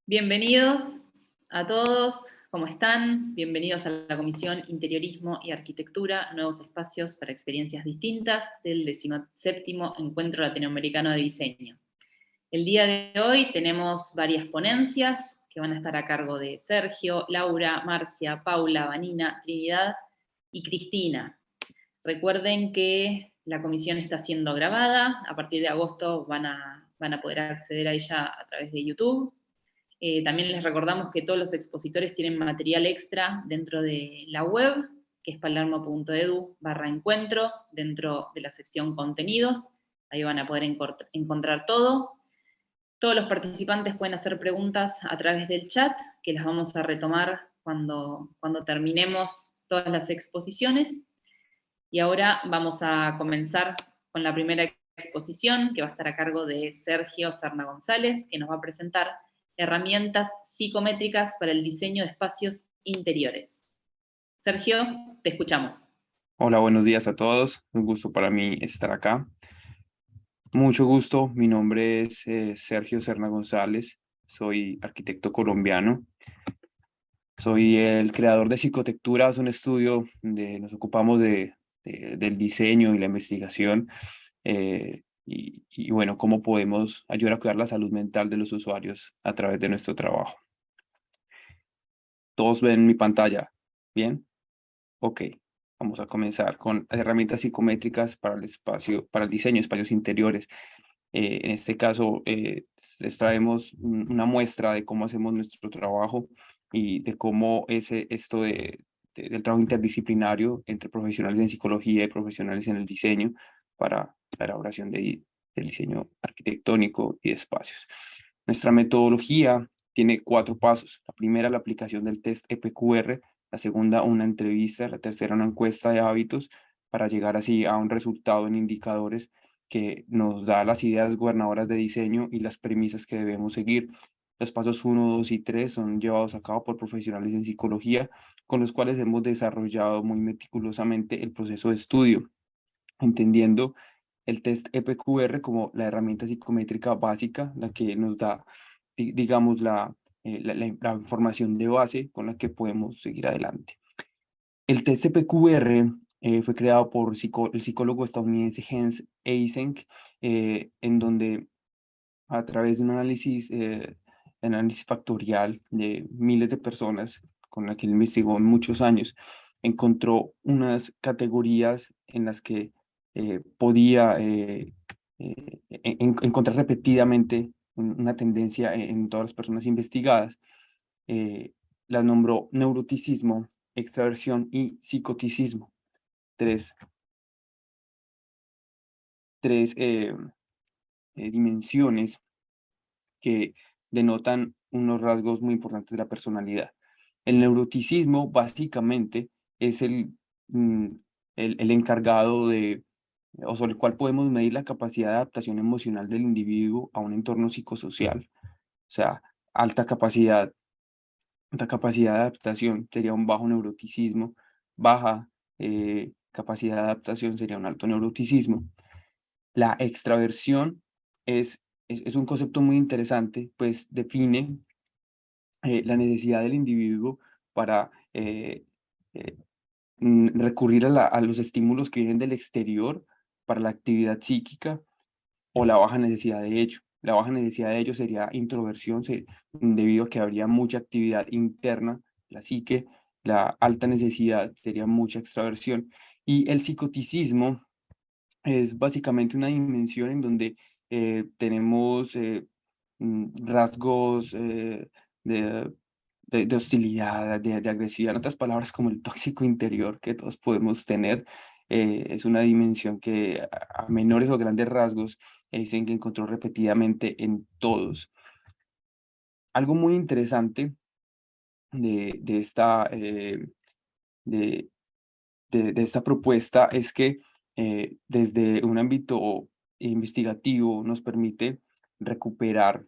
Bienvenidos a todos, ¿cómo están? Bienvenidos a la Comisión Interiorismo y Arquitectura, Nuevos Espacios para Experiencias Distintas del 17º Encuentro Latinoamericano de Diseño. El día de hoy tenemos varias ponencias que van a estar a cargo de Sergio, Laura, Marcia, Paula, Vanina, Trinidad y Cristina. Recuerden que la comisión está siendo grabada, a partir de agosto van a poder acceder a ella a través de YouTube. También les recordamos que todos los expositores tienen material extra dentro de la web, que es palermo.edu/encuentro, dentro de la sección contenidos. Ahí van a poder encontrar todo. Todos los participantes pueden hacer preguntas a través del chat, que las vamos a retomar cuando terminemos todas las exposiciones. Y ahora vamos a comenzar con la primera exposición, que va a estar a cargo de Sergio Serna González, que nos va a presentar herramientas psicométricas para el diseño de espacios interiores. Sergio, te escuchamos. Hola, buenos días a todos. Un gusto para mí estar acá. Mucho gusto. Mi nombre es Sergio Serna González. Soy arquitecto colombiano. Soy el creador de Psicotectura. Es un estudio donde nos ocupamos del diseño y la investigación. Y bueno, cómo podemos ayudar a cuidar la salud mental de los usuarios a través de nuestro trabajo. ¿Todos ven mi pantalla? ¿Bien? Ok. Vamos a comenzar con herramientas psicométricas para el diseño de espacios interiores. En este caso, les traemos una muestra de cómo hacemos nuestro trabajo y de cómo del trabajo interdisciplinario entre profesionales en psicología y profesionales en el diseño para la elaboración del diseño arquitectónico y de espacios. Nuestra metodología tiene 4 pasos. La primera, la aplicación del test EPQR. La segunda, una entrevista. La tercera, una encuesta de hábitos para llegar así a un resultado en indicadores que nos da las ideas gobernadoras de diseño y las premisas que debemos seguir. Los pasos 1, 2 y 3 son llevados a cabo por profesionales en psicología, con los cuales hemos desarrollado muy meticulosamente el proceso de estudio, entendiendo el test EPQR como la herramienta psicométrica básica, la que nos da, digamos, la información de base con la que podemos seguir adelante. El test EPQR fue creado por el psicólogo estadounidense Hans Eysenck, en donde a través de un análisis factorial de miles de personas con la que él investigó en muchos años, encontró unas categorías en las que podía encontrar repetidamente una tendencia en todas las personas investigadas. eh, las nombró neuroticismo, extraversión y psicoticismo. Tres, dimensiones que denotan unos rasgos muy importantes de la personalidad. El neuroticismo básicamente es el encargado o sobre el cual podemos medir la capacidad de adaptación emocional del individuo a un entorno psicosocial. O sea, alta capacidad de adaptación sería un bajo neuroticismo, baja capacidad de adaptación sería un alto neuroticismo. La extraversión es un concepto muy interesante, pues define la necesidad del individuo para eh, recurrir a los estímulos que vienen del exterior para la actividad psíquica o la baja necesidad de ello. La baja necesidad de ello sería introversión, debido a que habría mucha actividad interna, la psique. La alta necesidad sería mucha extraversión. Y el psicoticismo es básicamente una dimensión en donde tenemos rasgos de, de hostilidad, de agresividad, en otras palabras, como el tóxico interior que todos podemos tener. Es una dimensión que a menores o grandes rasgos dicen que encontró repetidamente en todos. Algo muy interesante de esta, de, de esta propuesta es que desde un ámbito investigativo nos permite recuperar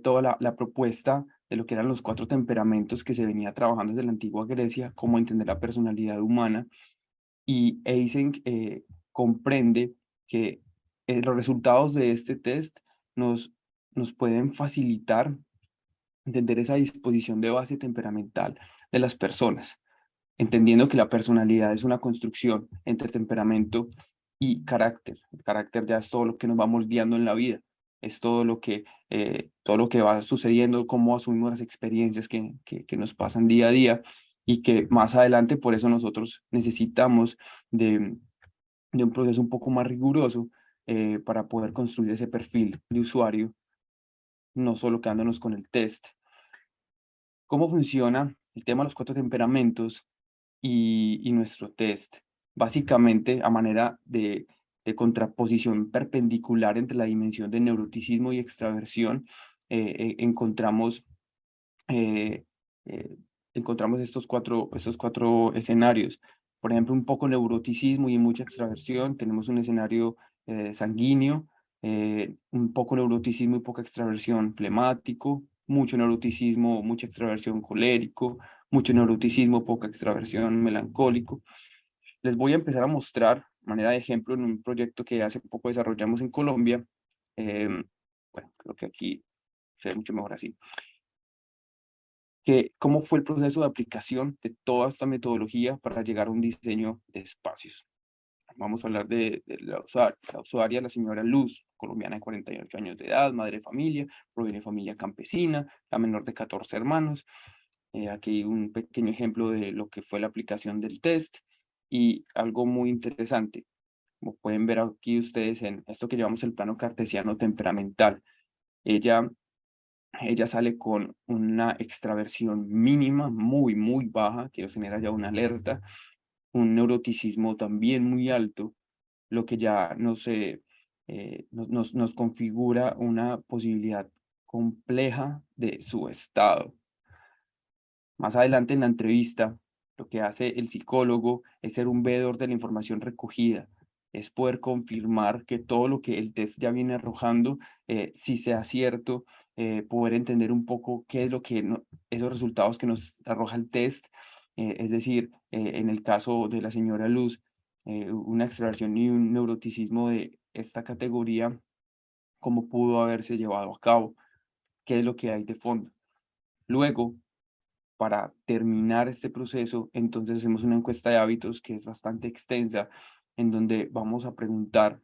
toda la propuesta de lo que eran los 4 temperamentos que se venía trabajando desde la antigua Grecia, cómo entender la personalidad humana, y Eysenck comprende que los resultados de este test nos pueden facilitar entender esa disposición de base temperamental de las personas, entendiendo que la personalidad es una construcción entre temperamento y carácter. El carácter ya es todo lo que nos va moldeando en la vida, es todo lo que va sucediendo, cómo asumimos las experiencias que nos pasan día a día, y que más adelante por eso nosotros necesitamos de, de un proceso un poco más riguroso, para poder construir ese perfil de usuario, no solo quedándonos con el test. ¿Cómo funciona el tema de los 4 temperamentos y nuestro test? Básicamente, a manera de contraposición perpendicular entre la dimensión de neuroticismo y extraversión, encontramos, eh, eh, encontramos estos cuatro escenarios. Por ejemplo, un poco neuroticismo y mucha extraversión. Tenemos un escenario sanguíneo, un poco neuroticismo y poca extraversión flemático, mucho neuroticismo, mucha extraversión colérico, mucho neuroticismo, poca extraversión melancólico. Les voy a empezar a mostrar, de manera de ejemplo, en un proyecto que hace poco desarrollamos en Colombia. Bueno, creo que aquí se ve mucho mejor así. Cómo fue el proceso de aplicación de toda esta metodología para llegar a un diseño de espacios. Vamos a hablar de la usuaria, la señora Luz, colombiana de 48 años de edad, madre de familia, proviene de familia campesina, la menor de 14 hermanos. Aquí un pequeño ejemplo de lo que fue la aplicación del test, y algo muy interesante, como pueden ver aquí ustedes en esto que llamamos el plano cartesiano temperamental. Ella, ella sale con una extraversión mínima, muy baja, que nos genera ya una alerta, un neuroticismo también muy alto, lo que ya nos configura una posibilidad compleja de su estado. Más adelante en la entrevista, lo que hace el psicólogo es ser un veedor de la información recogida, es poder confirmar que todo lo que el test ya viene arrojando, sí sea cierto, poder entender un poco qué es lo que esos resultados que nos arroja el test, es decir, en el caso de la señora Luz, una extraversión y un neuroticismo de esta categoría, cómo pudo haberse llevado a cabo, qué es lo que hay de fondo. Luego, para terminar este proceso, entonces hacemos una encuesta de hábitos que es bastante extensa, en donde vamos a preguntar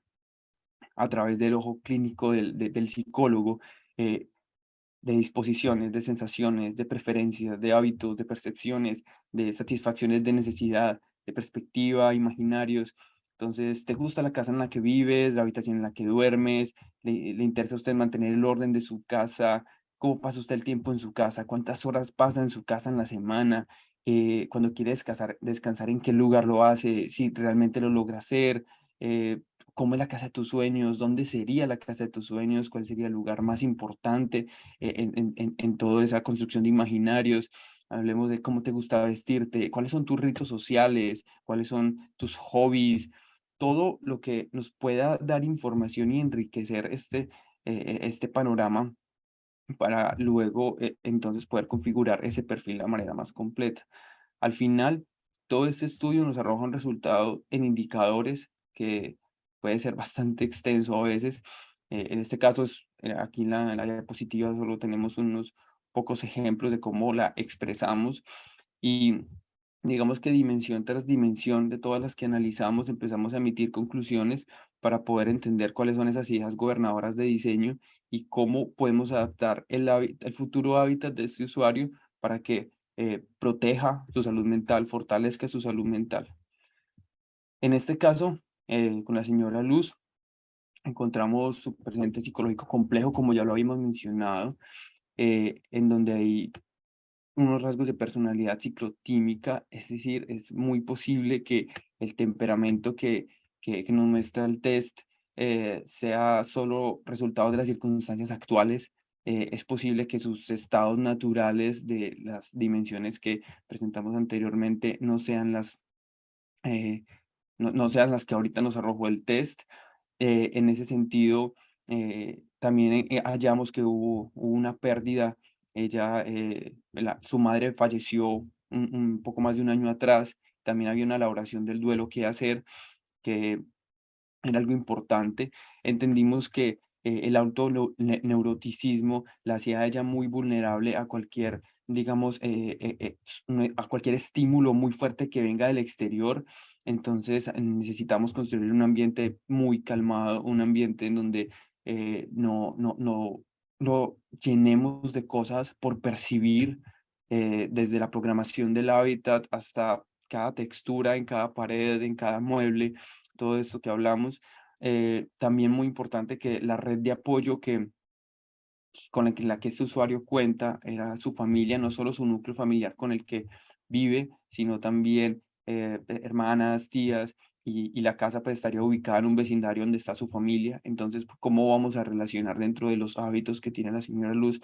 a través del ojo clínico del psicólogo, de disposiciones, de sensaciones, de preferencias, de hábitos, de percepciones, de satisfacciones de necesidad, de perspectiva, imaginarios. Entonces, ¿te gusta la casa en la que vives, la habitación en la que duermes? ¿Le interesa a usted mantener el orden de su casa? ¿Cómo pasa usted el tiempo en su casa? ¿Cuántas horas pasa en su casa en la semana? Cuando quiere descansar, ¿en qué lugar lo hace? Si realmente lo logra hacer. ¿Cómo es la casa de tus sueños? ¿Dónde sería la casa de tus sueños? ¿Cuál sería el lugar más importante en toda esa construcción de imaginarios? Hablemos de cómo te gusta vestirte, cuáles son tus ritos sociales, cuáles son tus hobbies, todo lo que nos pueda dar información y enriquecer este panorama, para luego entonces poder configurar ese perfil de la manera más completa. Al final, todo este estudio nos arroja un resultado en indicadores que puede ser bastante extenso a veces. En este caso, aquí en la diapositiva solo tenemos unos pocos ejemplos de cómo la expresamos, y digamos que dimensión tras dimensión de todas las que analizamos, empezamos a emitir conclusiones para poder entender cuáles son esas ideas gobernadoras de diseño y cómo podemos adaptar el futuro hábitat de este usuario para que proteja su salud mental, fortalezca su salud mental. En este caso, con la señora Luz, encontramos su presente psicológico complejo, como ya lo habíamos mencionado, en donde hay unos rasgos de personalidad ciclotímica, es decir, es muy posible que el temperamento que nos muestra el test sea solo resultado de las circunstancias actuales. Es posible que sus estados naturales de las dimensiones que presentamos anteriormente eh, no sean las que ahorita nos arrojó el test. En ese sentido, también hallamos que hubo una pérdida. Su madre falleció un poco más de un año atrás. También había una elaboración del duelo que hacer, que era algo importante. Entendimos que el neuroticismo la hacía a ella muy vulnerable a cualquier, digamos, a cualquier estímulo muy fuerte que venga del exterior. Entonces necesitamos construir un ambiente muy calmado, un ambiente en donde no lo llenemos de cosas por percibir, desde la programación del hábitat hasta cada textura en cada pared, en cada mueble, todo esto que hablamos. También muy importante que la red de apoyo con la que este usuario cuenta era su familia, no solo su núcleo familiar con el que vive, sino también hermanas, tías, y la casa pues estaría ubicada en un vecindario donde está su familia. Entonces, ¿cómo vamos a relacionar dentro de los hábitos que tiene la señora Luz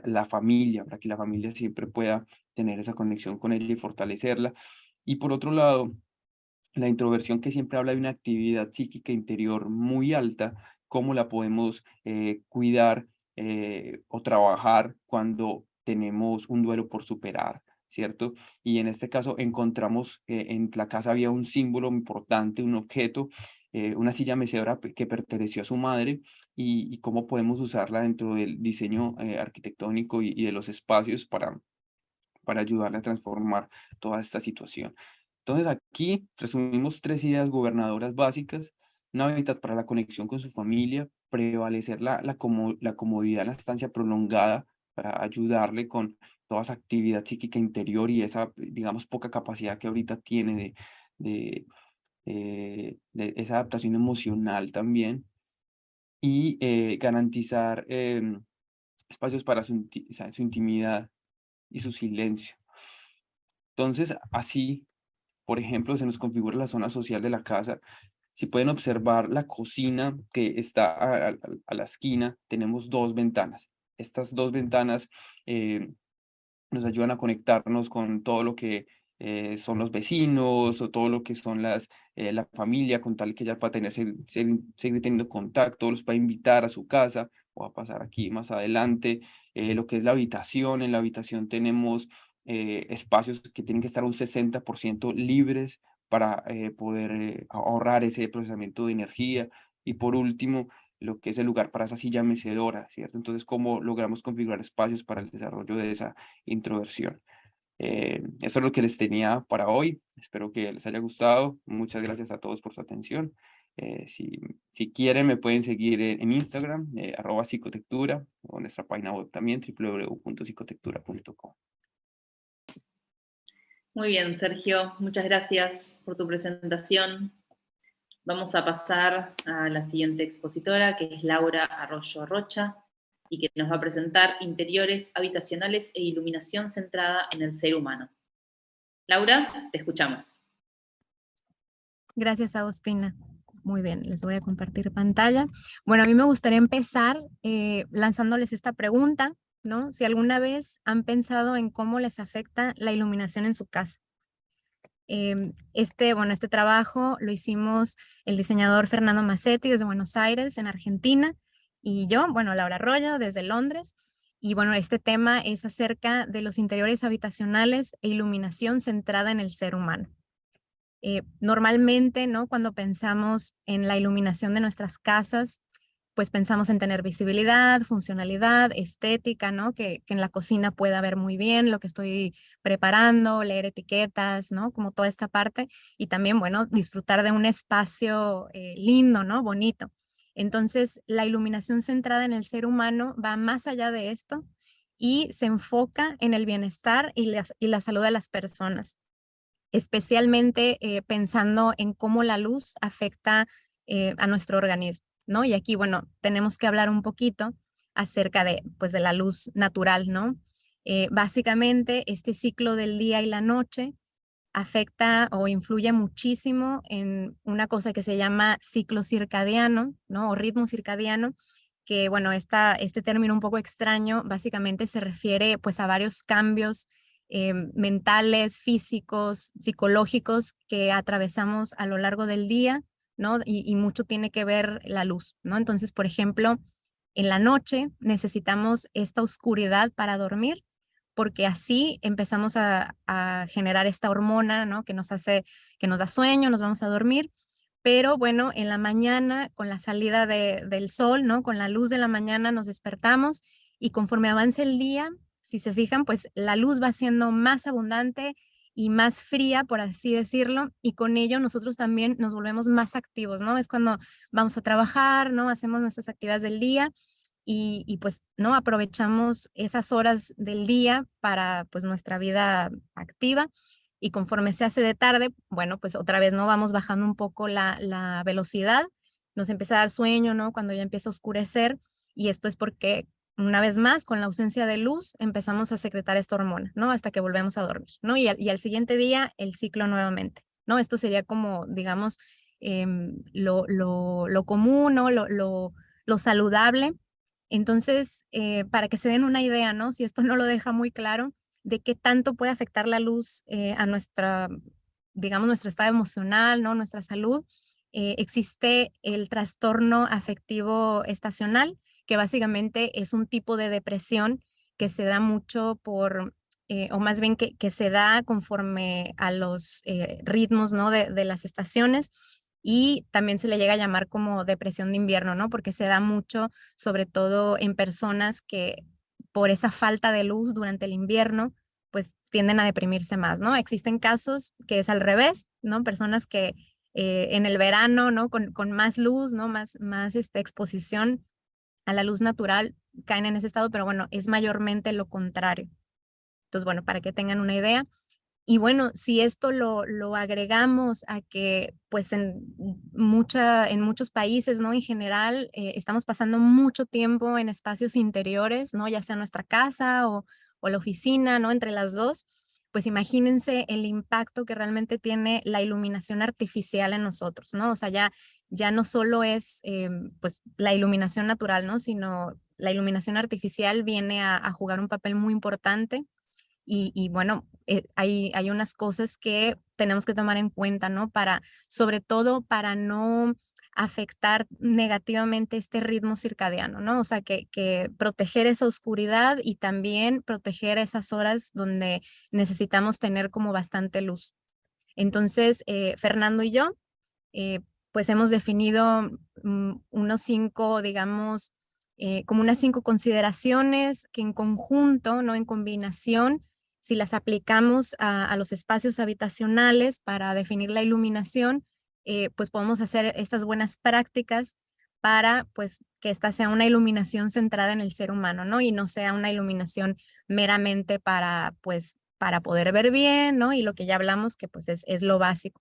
la familia, para que la familia siempre pueda tener esa conexión con ella y fortalecerla? Y por otro lado, la introversión, que siempre habla de una actividad psíquica interior muy alta, ¿cómo la podemos cuidar o trabajar cuando tenemos un duelo por superar? ¿Cierto? Y en este caso encontramos, en la casa había un símbolo importante, un objeto, una silla mecedora que perteneció a su madre, y cómo podemos usarla dentro del diseño arquitectónico y de los espacios para ayudarle a transformar toda esta situación. Entonces aquí resumimos 3 ideas gobernadoras básicas: un hábitat para la conexión con su familia, prevalecer la comodidad, la estancia prolongada para ayudarle con toda esa actividad psíquica interior y esa, digamos, poca capacidad que ahorita tiene de, de esa adaptación emocional también, y garantizar espacios para o sea, su intimidad y su silencio. Entonces, así, por ejemplo, se nos configura la zona social de la casa. Si pueden observar la cocina que está a la esquina, tenemos 2 ventanas. Estas 2 ventanas nos ayudan a conectarnos con todo lo que son los vecinos, o todo lo que son la familia, con tal que ella pueda seguir teniendo contacto, los pueda invitar a su casa, o a pasar aquí más adelante. Lo que es la habitación, en la habitación tenemos espacios que tienen que estar un 60% libres para poder ahorrar ese procesamiento de energía. Y por último, lo que es el lugar para esa silla mecedora, ¿cierto? Entonces, ¿cómo logramos configurar espacios para el desarrollo de esa introversión? Eso es lo que les tenía para hoy. Espero que les haya gustado. Muchas gracias a todos por su atención. Si quieren, me pueden seguir en Instagram, @psicotectura, o en nuestra página web también, www.psicotectura.com. Muy bien, Sergio, muchas gracias por tu presentación. Vamos a pasar a la siguiente expositora, que es Laura Arroyo Rocha, y que nos va a presentar interiores habitacionales e iluminación centrada en el ser humano. Laura, te escuchamos. Gracias, Agustina. Muy bien, les voy a compartir pantalla. Bueno, a mí me gustaría empezar lanzándoles esta pregunta, ¿no? Si alguna vez han pensado en cómo les afecta la iluminación en su casa. Este trabajo lo hicimos el diseñador Fernando Massetti desde Buenos Aires, en Argentina, y yo, Laura Arroyo, desde Londres. Y bueno, este tema es acerca de los interiores habitacionales e iluminación centrada en el ser humano. Normalmente, ¿no? Cuando pensamos en la iluminación de nuestras casas, pues pensamos en tener visibilidad, funcionalidad, estética, ¿no? Que en la cocina pueda ver muy bien lo que estoy preparando, leer etiquetas, ¿no? Como toda esta parte. Y también, bueno, disfrutar de un espacio lindo, ¿no? Bonito. Entonces, la iluminación centrada en el ser humano va más allá de esto y se enfoca en el bienestar y la salud de las personas, especialmente pensando en cómo la luz afecta a nuestro organismo, ¿no? Y aquí, bueno, tenemos que hablar un poquito acerca de, pues, de la luz natural, ¿no? Básicamente, este ciclo del día y la noche afecta o influye muchísimo en una cosa que se llama ciclo circadiano, ¿no? O ritmo circadiano, que, bueno, este término un poco extraño básicamente se refiere, pues, a varios cambios mentales, físicos, psicológicos que atravesamos a lo largo del día, ¿no? Y mucho tiene que ver la luz, ¿no? Entonces, por ejemplo, en la noche necesitamos esta oscuridad para dormir, porque así empezamos a generar esta hormona, ¿no? Que nos da sueño, nos vamos a dormir, pero bueno, en la mañana, con la salida del sol, ¿no? Con la luz de la mañana nos despertamos y conforme avance el día, si se fijan, pues la luz va siendo más abundante y más fría, por así decirlo, y con ello nosotros también nos volvemos más activos, ¿no? Es cuando vamos a trabajar, ¿no? Hacemos nuestras actividades del día y pues, ¿no? Aprovechamos esas horas del día para pues nuestra vida activa y conforme se hace de tarde, bueno, pues otra vez, ¿no? Vamos bajando un poco la velocidad, nos empieza a dar sueño, ¿no? Cuando ya empieza a oscurecer y esto es porque una vez más, con la ausencia de luz, empezamos a secretar esta hormona, ¿no? Hasta que volvemos a dormir, ¿no? Y al siguiente día, el ciclo nuevamente, ¿no? Esto sería como, digamos, lo común, ¿no? Lo saludable. Entonces, para que se den una idea, ¿no? Si esto no lo deja muy claro, de qué tanto puede afectar la luz a nuestra, digamos, nuestro estado emocional, ¿no? Nuestra salud. Existe el trastorno afectivo estacional, que básicamente es un tipo de depresión que se da mucho por, o más bien que se da conforme a los ritmos, ¿no? de las estaciones. Y también se le llega a llamar como depresión de invierno, ¿no? Porque se da mucho, sobre todo en personas que por esa falta de luz durante el invierno, pues tienden a deprimirse más, ¿no? Existen casos que es al revés, ¿no? Personas que en el verano, ¿no? Con más luz, ¿no? Más exposición a la luz natural, caen en ese estado, pero bueno, es mayormente lo contrario. Entonces, bueno, para que tengan una idea. Y bueno, si esto lo agregamos a que pues en muchos países, ¿no? En general, estamos pasando mucho tiempo en espacios interiores, ¿no? Ya sea nuestra casa o la oficina, ¿no? Entre las dos, pues imagínense el impacto que realmente tiene la iluminación artificial en nosotros, ¿no? O sea, ya no solo es pues la iluminación natural, ¿no? Sino la iluminación artificial viene a jugar un papel muy importante y bueno, hay unas cosas que tenemos que tomar en cuenta, ¿no? Sobre todo para no afectar negativamente este ritmo circadiano, ¿no? O sea, que proteger esa oscuridad y también proteger esas horas donde necesitamos tener como bastante luz. Entonces, Fernando y yo, eh, pues hemos definido unos 5, digamos, como unas 5 consideraciones que en conjunto, ¿no? En combinación, si las aplicamos a los espacios habitacionales para definir la iluminación, pues podemos hacer estas buenas prácticas para pues que esta sea una iluminación centrada en el ser humano, ¿no? Y no sea una iluminación meramente para pues para poder ver bien, ¿no? Y lo que ya hablamos que pues es lo básico.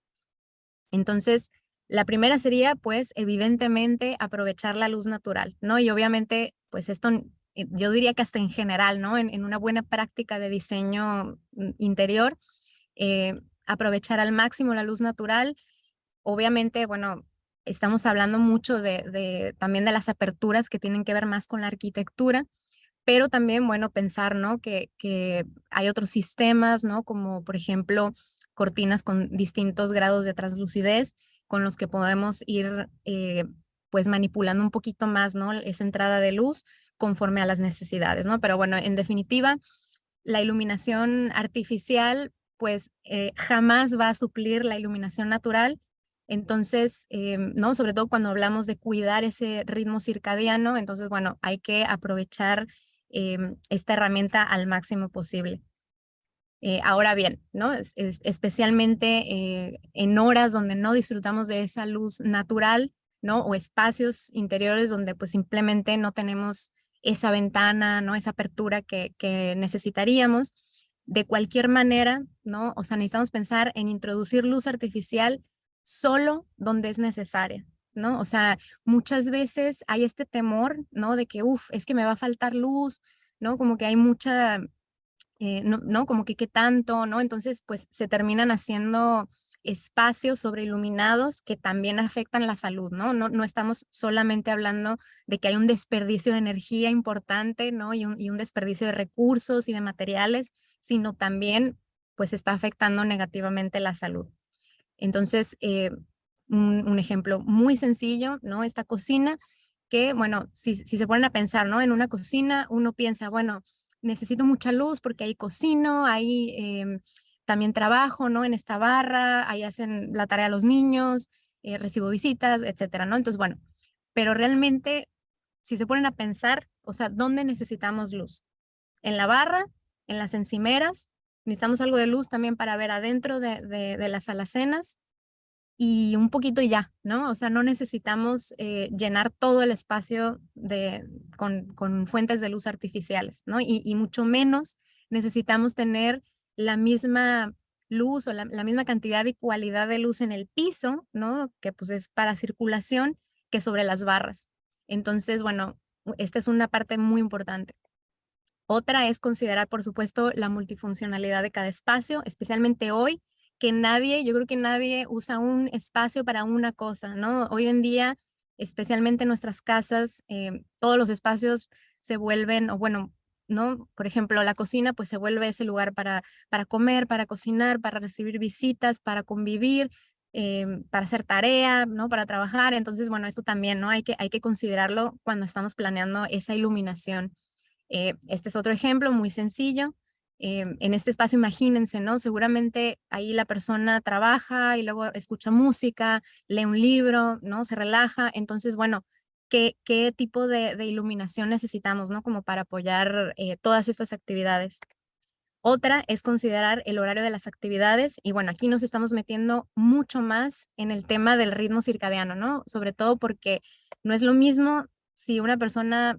Entonces, la primera sería, pues, evidentemente, aprovechar la luz natural, ¿no? Y obviamente, pues esto, yo diría que hasta en general, ¿no? En una buena práctica de diseño interior, aprovechar al máximo la luz natural. Obviamente, bueno, estamos hablando mucho también de las aperturas que tienen que ver más con la arquitectura, pero también, bueno, pensar, ¿no? Que hay otros sistemas, ¿no? Como, por ejemplo, cortinas con distintos grados de translucidez con los que podemos ir, pues, manipulando un poquito más, ¿no? Esa entrada de luz conforme a las necesidades, ¿no? Pero bueno, en definitiva, la iluminación artificial, pues, jamás va a suplir la iluminación natural. Entonces, ¿no? Sobre todo cuando hablamos de cuidar ese ritmo circadiano, entonces, bueno, hay que aprovechar esta herramienta al máximo posible. Ahora bien, ¿no? Especialmente en horas donde no disfrutamos de esa luz natural, ¿no? O espacios interiores donde pues simplemente no tenemos esa ventana, ¿no? Esa apertura que necesitaríamos. De cualquier manera, ¿no? O sea, necesitamos pensar en introducir luz artificial solo donde es necesaria, ¿no? O sea, muchas veces hay este temor, ¿no? De que, uff, es que me va a faltar luz, ¿no? Como que hay mucha no, como que qué tanto, ¿no? Entonces, pues se terminan haciendo espacios sobreiluminados que también afectan la salud, ¿no? No estamos solamente hablando de que hay un desperdicio de energía importante, ¿no? Y un desperdicio de recursos y de materiales, sino también, pues está afectando negativamente la salud. Entonces, un ejemplo muy sencillo, ¿no? Esta cocina que, bueno, si se ponen a pensar, ¿no? En una cocina, uno piensa, bueno, necesito mucha luz porque ahí cocino, ahí también trabajo, ¿no? En esta barra, ahí hacen la tarea los niños, recibo visitas, etcétera, ¿no? Entonces, bueno, pero realmente, si se ponen a pensar, o sea, ¿dónde necesitamos luz? En la barra, en las encimeras, necesitamos algo de luz también para ver adentro de las alacenas y un poquito y ya, ¿no? O sea, no necesitamos llenar todo el espacio con fuentes de luz artificiales, ¿no? Y mucho menos necesitamos tener la misma luz o la misma cantidad y cualidad de luz en el piso, ¿no? Que pues es para circulación, que sobre las barras. Entonces, bueno, esta es una parte muy importante. Otra es considerar, por supuesto, la multifuncionalidad de cada espacio, especialmente hoy, yo creo que nadie usa un espacio para una cosa, ¿no? Hoy en día, especialmente en nuestras casas, todos los espacios se vuelven, o bueno, ¿no? Por ejemplo, la cocina, pues se vuelve ese lugar para comer, para cocinar, para recibir visitas, para convivir, para hacer tarea, ¿no? Para trabajar. Entonces, bueno, esto también, ¿no? Hay que considerarlo cuando estamos planeando esa iluminación. Este es otro ejemplo muy sencillo. En este espacio, imagínense, ¿no? Seguramente ahí la persona trabaja y luego escucha música, lee un libro, ¿no? Se relaja. Entonces, bueno, ¿qué tipo de iluminación necesitamos, ¿no? Como para apoyar todas estas actividades. Otra es considerar el horario de las actividades y bueno, aquí nos estamos metiendo mucho más en el tema del ritmo circadiano, ¿no? Sobre todo porque no es lo mismo si una persona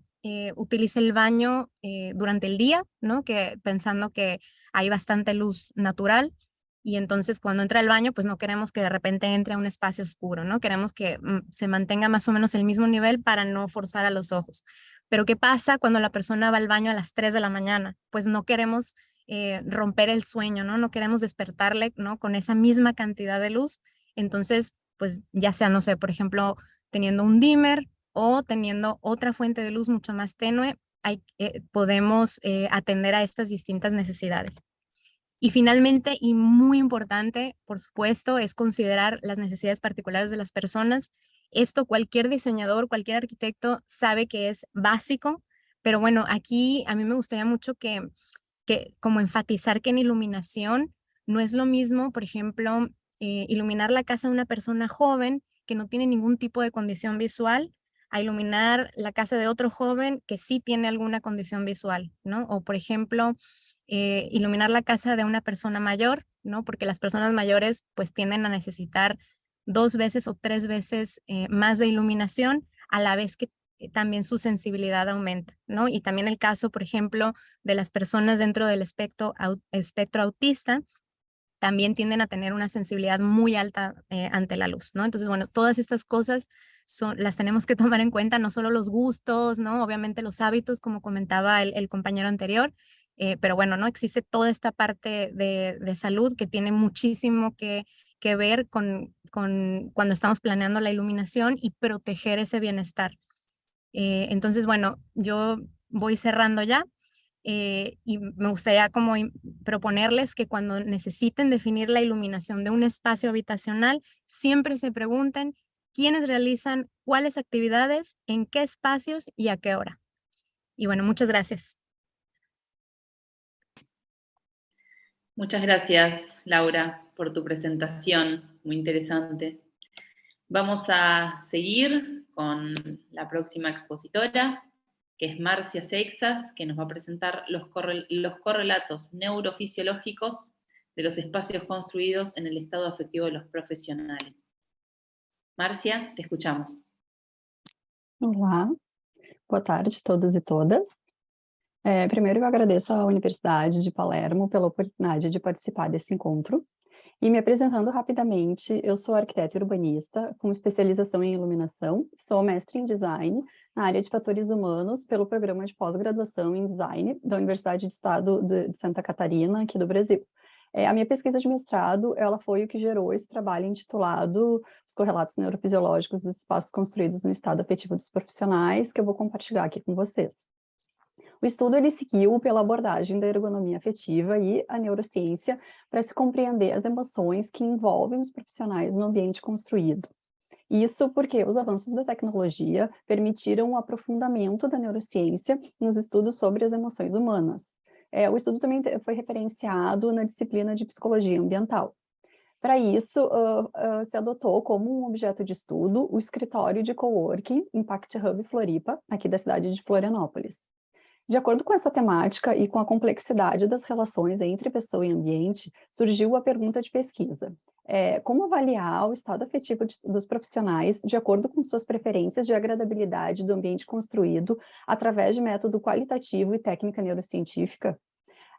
utiliza el baño durante el día, ¿no? Que pensando que hay bastante luz natural y entonces cuando entra al baño, pues no queremos que de repente entre a un espacio oscuro, ¿no? Queremos que se mantenga más o menos el mismo nivel para no forzar a los ojos. Pero ¿qué pasa cuando la persona va al baño a las 3 de la mañana? Pues no queremos romper el sueño, ¿no? No queremos despertarle, ¿no? Con esa misma cantidad de luz. Entonces, pues ya sea, no sé, por ejemplo, teniendo un dimmer o teniendo otra fuente de luz mucho más tenue, podemos atender a estas distintas necesidades. Y finalmente, y muy importante, por supuesto, es considerar las necesidades particulares de las personas. Esto cualquier diseñador, cualquier arquitecto sabe que es básico, pero bueno, aquí a mí me gustaría mucho que como enfatizar que en iluminación no es lo mismo, por ejemplo, iluminar la casa de una persona joven que no tiene ningún tipo de condición visual, a iluminar la casa de otro joven que sí tiene alguna condición visual, ¿no? O por ejemplo, iluminar la casa de una persona mayor, ¿no? Porque las personas mayores pues tienden a necesitar 2 veces o 3 veces más de iluminación a la vez que también su sensibilidad aumenta, ¿no? Y también el caso, por ejemplo, de las personas dentro del espectro autista, también tienden a tener una sensibilidad muy alta ante la luz, ¿no? Entonces, bueno, todas estas cosas las tenemos que tomar en cuenta, no solo los gustos, ¿no? Obviamente los hábitos, como comentaba el compañero anterior, pero bueno, ¿no? Existe toda esta parte de salud que tiene muchísimo que ver con cuando estamos planeando la iluminación y proteger ese bienestar. Entonces, bueno, yo voy cerrando ya y me gustaría como proponerles que cuando necesiten definir la iluminación de un espacio habitacional, siempre se pregunten quiénes realizan cuáles actividades, en qué espacios y a qué hora. Y bueno, muchas gracias. Muchas gracias, Laura, por tu presentación, muy interesante. Vamos a seguir con la próxima expositora, que es Marcia Seixas, que nos va a presentar los correlatos neurofisiológicos de los espacios construidos en el estado afectivo de los profesionales. Marcia, te escuchamos. Olá, boa tarde a todos e todas. Primeiro, eu agradeço à Universidade de Palermo pela oportunidade de participar desse encontro. E me apresentando rapidamente, eu sou arquiteta urbanista com especialização em iluminação, sou mestre em design na área de fatores humanos pelo programa de pós-graduação em design da Universidade do Estado de Santa Catarina, aqui do Brasil. A minha pesquisa de mestrado, ela foi o que gerou esse trabalho intitulado Os Correlatos Neurofisiológicos dos Espaços Construídos no Estado Afetivo dos Profissionais, que eu vou compartilhar aqui com vocês. O estudo ele seguiu pela abordagem da ergonomia afetiva e a neurociência para se compreender as emoções que envolvem os profissionais no ambiente construído. Isso porque os avanços da tecnologia permitiram o aprofundamento da neurociência nos estudos sobre as emoções humanas. O estudo também foi referenciado na disciplina de psicologia ambiental. Para isso, se adotou como um objeto de estudo o escritório de coworking Impact Hub Floripa, aqui da cidade de Florianópolis. De acordo com essa temática e com a complexidade das relações entre pessoa e ambiente, surgiu a pergunta de pesquisa. Como avaliar o estado afetivo dos profissionais de acordo com suas preferências de agradabilidade do ambiente construído através de método qualitativo e técnica neurocientífica?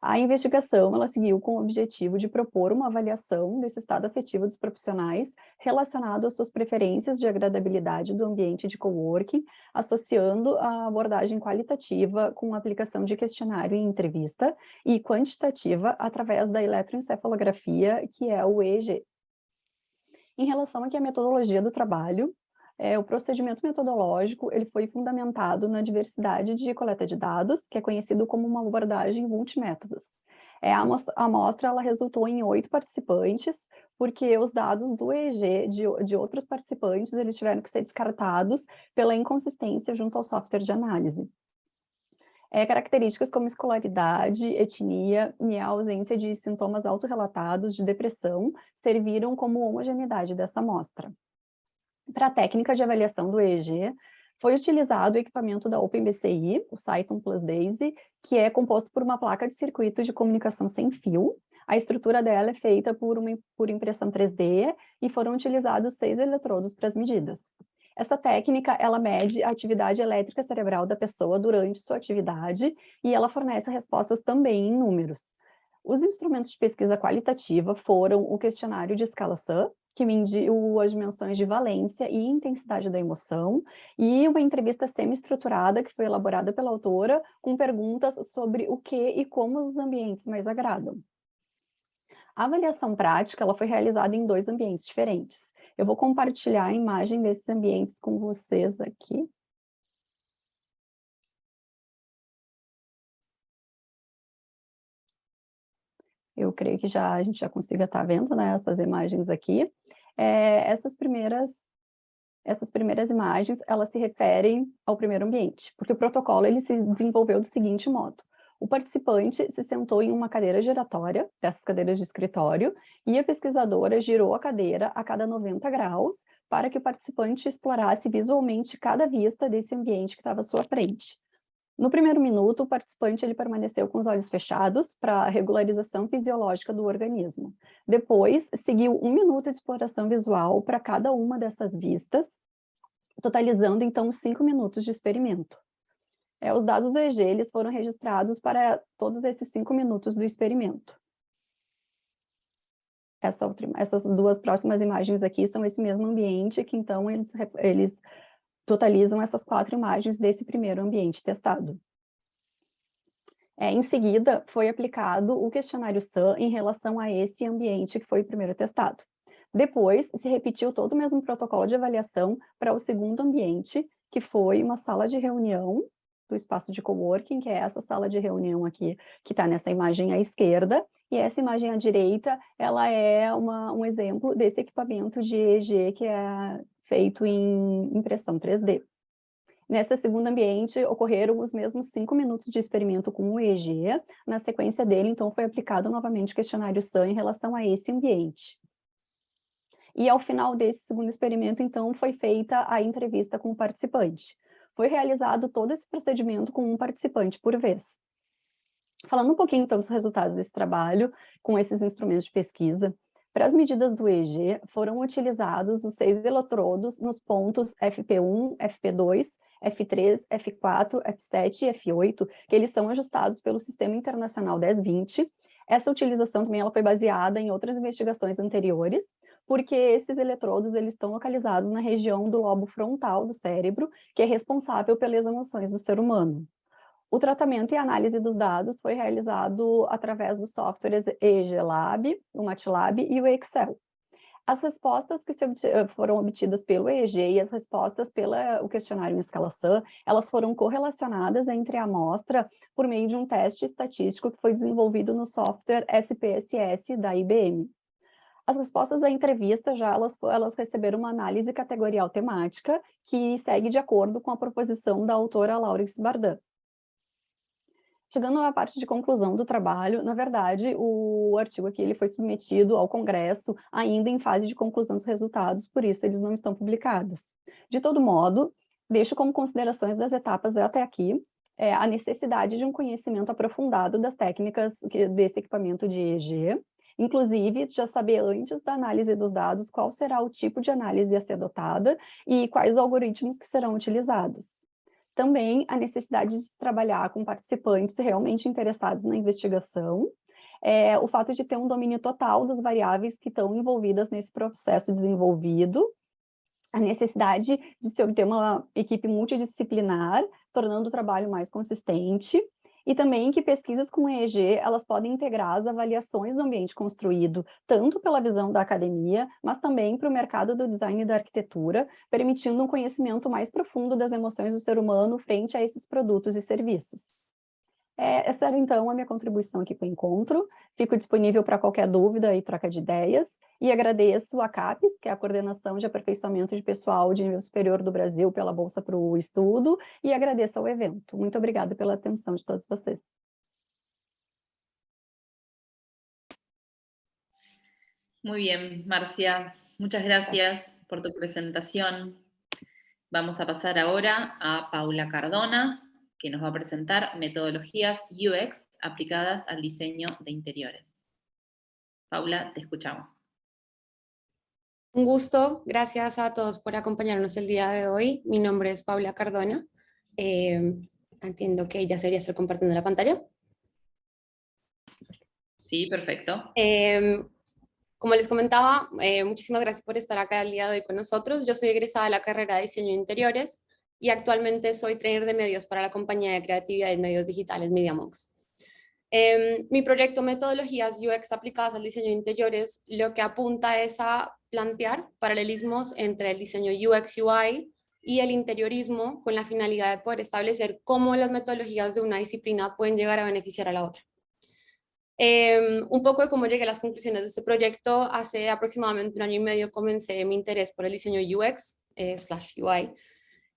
A investigação, ela seguiu com o objetivo de propor uma avaliação desse estado afetivo dos profissionais relacionado às suas preferências de agradabilidade do ambiente de coworking, associando a abordagem qualitativa com a aplicação de questionário em entrevista e quantitativa através da eletroencefalografia, que é o EEG. Em relação aqui à metodologia do trabalho, o procedimento metodológico ele foi fundamentado na diversidade de coleta de dados, que é conhecido como uma abordagem multimétodos. A amostra ela resultou em 8 participantes, porque os dados do EEG de outros participantes eles tiveram que ser descartados pela inconsistência junto ao software de análise. Características como escolaridade, etnia e a ausência de sintomas autorrelatados de depressão serviram como homogeneidade dessa amostra. Para a técnica de avaliação do EEG, foi utilizado o equipamento da OpenBCI, o Cyton Plus Daisy, que é composto por uma placa de circuito de comunicação sem fio. A estrutura dela é feita por impressão 3D e foram utilizados 6 eletrodos para as medidas. Essa técnica, ela mede a atividade elétrica cerebral da pessoa durante sua atividade e ela fornece respostas também em números. Os instrumentos de pesquisa qualitativa foram o questionário de escala SAM, que mediu as dimensões de valência e intensidade da emoção, e uma entrevista semi-estruturada que foi elaborada pela autora com perguntas sobre o que e como os ambientes mais agradam. A avaliação prática ela foi realizada em 2 ambientes diferentes. Eu vou compartilhar a imagem desses ambientes com vocês aqui. Eu creio que a gente já consiga estar vendo, né, essas imagens aqui. Essas primeiras imagens, elas se referem ao primeiro ambiente, porque o protocolo ele se desenvolveu do seguinte modo. O participante se sentou em uma cadeira giratória, dessas cadeiras de escritório, e a pesquisadora girou a cadeira a cada 90 graus para que o participante explorasse visualmente cada vista desse ambiente que estava à sua frente. No primeiro minuto, o participante ele permaneceu com os olhos fechados para a regularização fisiológica do organismo. Depois, seguiu 1 minuto de exploração visual para cada uma dessas vistas, totalizando, então, 5 minutos de experimento. Os dados do EEG eles foram registrados para todos esses 5 minutos do experimento. Essas 2 próximas imagens aqui são esse mesmo ambiente, que, então, eles totalizam essas 4 imagens desse primeiro ambiente testado. Em seguida, foi aplicado o questionário SAM em relação a esse ambiente que foi o primeiro testado. Depois, se repetiu todo o mesmo protocolo de avaliação para o segundo ambiente, que foi uma sala de reunião do espaço de coworking, que é essa sala de reunião aqui, que está nessa imagem à esquerda, e essa imagem à direita, ela é um exemplo desse equipamento de EEG que é feito em impressão 3D. Nesse segundo ambiente, ocorreram os mesmos 5 minutos de experimento com o EEG. Na sequência dele, então, foi aplicado novamente o questionário SAM em relação a esse ambiente. E ao final desse segundo experimento, então, foi feita a entrevista com o participante. Foi realizado todo esse procedimento com um participante por vez. Falando um pouquinho, então, dos resultados desse trabalho, com esses instrumentos de pesquisa, para as medidas do EEG, foram utilizados os 6 eletrodos nos pontos FP1, FP2, F3, F4, F7 e F8, que eles são ajustados pelo Sistema Internacional 1020. Essa utilização também ela foi baseada em outras investigações anteriores, porque esses eletrodos eles estão localizados na região do lobo frontal do cérebro, que é responsável pelas emoções do ser humano. O tratamento e análise dos dados foi realizado através dos softwares EEG Lab, o MATLAB e o Excel. As respostas que foram obtidas pelo EEG e as respostas pelo questionário em escala SAM, elas foram correlacionadas entre a amostra por meio de um teste estatístico que foi desenvolvido no software SPSS da IBM. As respostas da entrevista elas receberam uma análise categorial temática que segue de acordo com a proposição da autora Laurence Bardan. Chegando à parte de conclusão do trabalho, na verdade, o artigo aqui ele foi submetido ao Congresso ainda em fase de conclusão dos resultados, por isso eles não estão publicados. De todo modo, deixo como considerações das etapas até aqui a necessidade de um conhecimento aprofundado das técnicas desse equipamento de EEG, inclusive já saber antes da análise dos dados qual será o tipo de análise a ser adotada e quais algoritmos que serão utilizados. Também a necessidade de se trabalhar com participantes realmente interessados na investigação, o fato de ter um domínio total das variáveis que estão envolvidas nesse processo desenvolvido, a necessidade de se obter uma equipe multidisciplinar, tornando o trabalho mais consistente, e também que pesquisas com EEG, elas podem integrar as avaliações do ambiente construído, tanto pela visão da academia, mas também para o mercado do design e da arquitetura, permitindo um conhecimento mais profundo das emoções do ser humano frente a esses produtos e serviços. Essa era, então, a minha contribuição aqui para o encontro. Fico disponível para qualquer dúvida e troca de ideias, e agradeço a CAPES, que é a Coordenação de Aperfeiçoamento de Pessoal de Nível Superior do Brasil, pela Bolsa para o Estudo, e agradeço ao evento. Muito obrigada pela atenção de todos vocês. Muy bien, Marcia. Muchas gracias por tu presentación. Vamos a pasar ahora a Paula Cardona, que nos va a presentar metodologías UX aplicadas al diseño de interiores. Paula, te escuchamos. Un gusto, gracias a todos por acompañarnos el día de hoy. Mi nombre es Paula Cardona. Entiendo que ya se debería estar compartiendo la pantalla. Sí, perfecto. Como les comentaba, muchísimas gracias por estar acá el día de hoy con nosotros. Yo soy egresada de la carrera de Diseño de Interiores y actualmente soy trainer de medios para la compañía de creatividad y medios digitales MediaMonks. Mi proyecto Metodologías UX aplicadas al diseño de interiores lo que apunta es a plantear paralelismos entre el diseño UX UI y el interiorismo con la finalidad de poder establecer cómo las metodologías de una disciplina pueden llegar a beneficiar a la otra. Un poco de cómo llegué a las conclusiones de este proyecto. Hace aproximadamente 1 año y medio comencé mi interés por el diseño UX / UI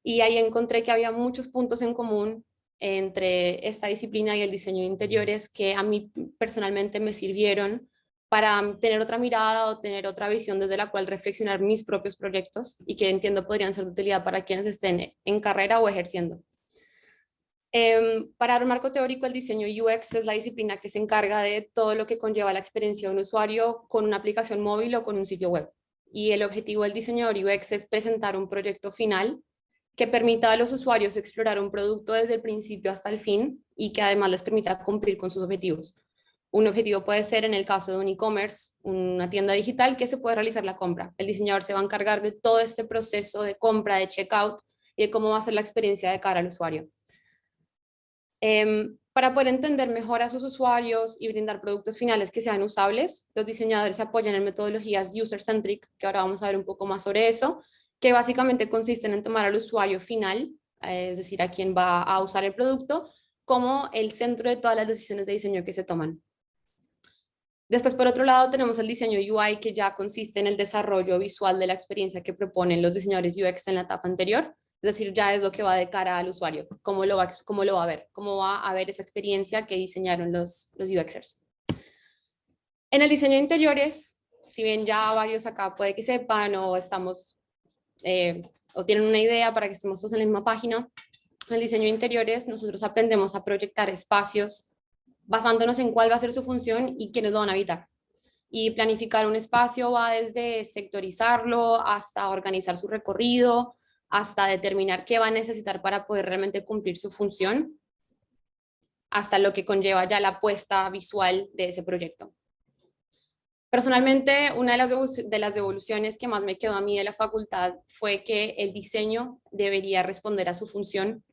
y ahí encontré que había muchos puntos en común entre esta disciplina y el diseño de interiores que a mí personalmente me sirvieron para tener otra mirada o tener otra visión desde la cual reflexionar mis propios proyectos y que entiendo podrían ser de utilidad para quienes estén en carrera o ejerciendo. Para el marco teórico, el diseño UX es la disciplina que se encarga de todo lo que conlleva la experiencia de un usuario con una aplicación móvil o con un sitio web. Y el objetivo del diseñador UX es presentar un proyecto final que permita a los usuarios explorar un producto desde el principio hasta el fin y que además les permita cumplir con sus objetivos. Un objetivo puede ser, en el caso de un e-commerce, una tienda digital que se puede realizar la compra. El diseñador se va a encargar de todo este proceso de compra, de checkout y de cómo va a ser la experiencia de cara al usuario. Para poder entender mejor a sus usuarios y brindar productos finales que sean usables, los diseñadores se apoyan en metodologías user-centric, que ahora vamos a ver un poco más sobre eso, que básicamente consisten en tomar al usuario final, es decir, a quien va a usar el producto, como el centro de todas las decisiones de diseño que se toman. Después, por otro lado, tenemos el diseño UI, que ya consiste en el desarrollo visual de la experiencia que proponen los diseñadores UX en la etapa anterior. Es decir, ya es lo que va de cara al usuario, cómo lo va a ver, cómo va a ver esa experiencia que diseñaron los UXers. En el diseño de interiores, si bien ya varios acá puede que sepan o estamos, o tienen una idea para que estemos todos en la misma página, en el diseño de interiores nosotros aprendemos a proyectar espacios basándonos en cuál va a ser su función y quiénes lo van a habitar. Y planificar un espacio va desde sectorizarlo hasta organizar su recorrido, hasta determinar qué va a necesitar para poder realmente cumplir su función, hasta lo que conlleva ya la apuesta visual de ese proyecto. Personalmente, una de las devoluciones que más me quedó a mí de la facultad fue que el diseño debería responder a su función,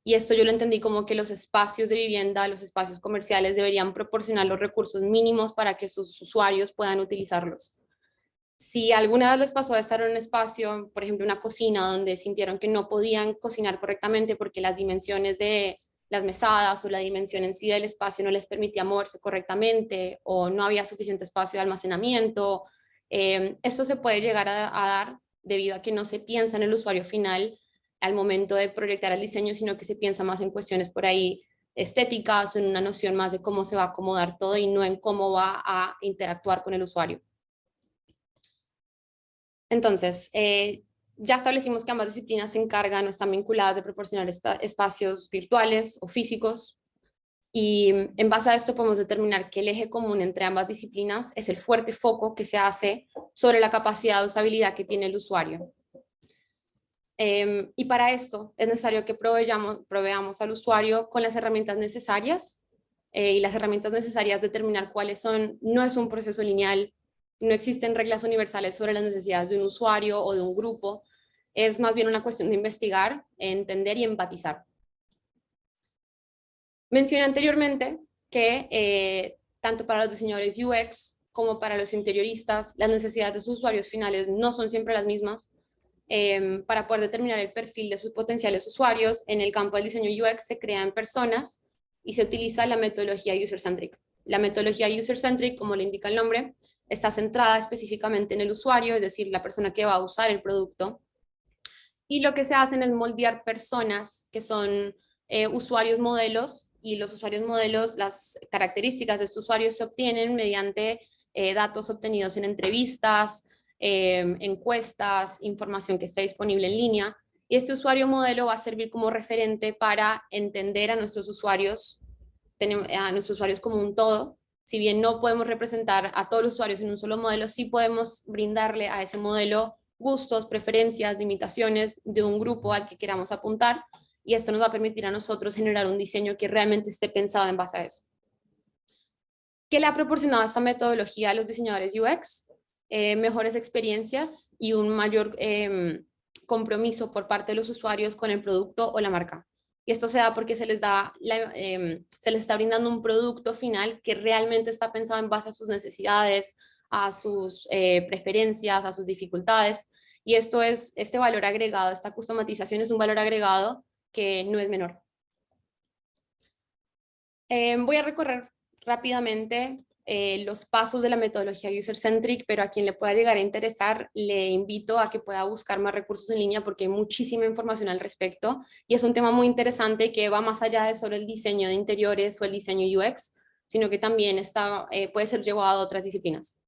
y esto yo lo entendí como que los espacios de vivienda, los espacios comerciales deberían proporcionar los recursos mínimos para que sus usuarios puedan utilizarlos. Si alguna vez les pasó de estar en un espacio, por ejemplo una cocina, donde sintieron que no podían cocinar correctamente porque las dimensiones de las mesadas o la dimensión en sí del espacio no les permitía moverse correctamente o no había suficiente espacio de almacenamiento, esto se puede llegar a dar debido a que no se piensa en el usuario final al momento de proyectar el diseño, sino que se piensa más en cuestiones por ahí estéticas, en una noción más de cómo se va a acomodar todo y no en cómo va a interactuar con el usuario. Entonces, ya establecimos que ambas disciplinas se encargan o están vinculadas de proporcionar espacios virtuales o físicos, y en base a esto podemos determinar que el eje común entre ambas disciplinas es el fuerte foco que se hace sobre la capacidad de usabilidad que tiene el usuario. Y para esto es necesario que proveamos al usuario con las herramientas necesarias, y las herramientas necesarias determinar cuáles son. No es un proceso lineal, no existen reglas universales sobre las necesidades de un usuario o de un grupo, es más bien una cuestión de investigar, entender y empatizar. Mencioné anteriormente que tanto para los diseñadores UX como para los interioristas, las necesidades de sus usuarios finales no son siempre las mismas. Para poder determinar el perfil de sus potenciales usuarios, en el campo del diseño UX se crean personas y se utiliza la metodología user-centric. La metodología user-centric, como le indica el nombre, está centrada específicamente en el usuario, es decir, la persona que va a usar el producto. Y lo que se hace es moldear personas que son usuarios modelos, y los usuarios modelos, las características de estos usuarios se obtienen mediante datos obtenidos en entrevistas, encuestas, información que esté disponible en línea, y este usuario modelo va a servir como referente para entender a nuestros usuarios como un todo. Si bien no podemos representar a todos los usuarios en un solo modelo, sí podemos brindarle a ese modelo gustos, preferencias, limitaciones de un grupo al que queramos apuntar, y esto nos va a permitir a nosotros generar un diseño que realmente esté pensado en base a eso. ¿Qué le ha proporcionado esta metodología a los diseñadores UX? Mejores experiencias y un mayor compromiso por parte de los usuarios con el producto o la marca. Y esto se da porque se les está brindando un producto final que realmente está pensado en base a sus necesidades, a sus preferencias, a sus dificultades. Y este valor agregado, esta customatización es un valor agregado que no es menor. Voy a recorrer rápidamente los pasos de la metodología user-centric, pero a quien le pueda llegar a interesar, le invito a que pueda buscar más recursos en línea porque hay muchísima información al respecto, y es un tema muy interesante que va más allá de solo el diseño de interiores o el diseño UX, sino que también puede ser llevado a otras disciplinas.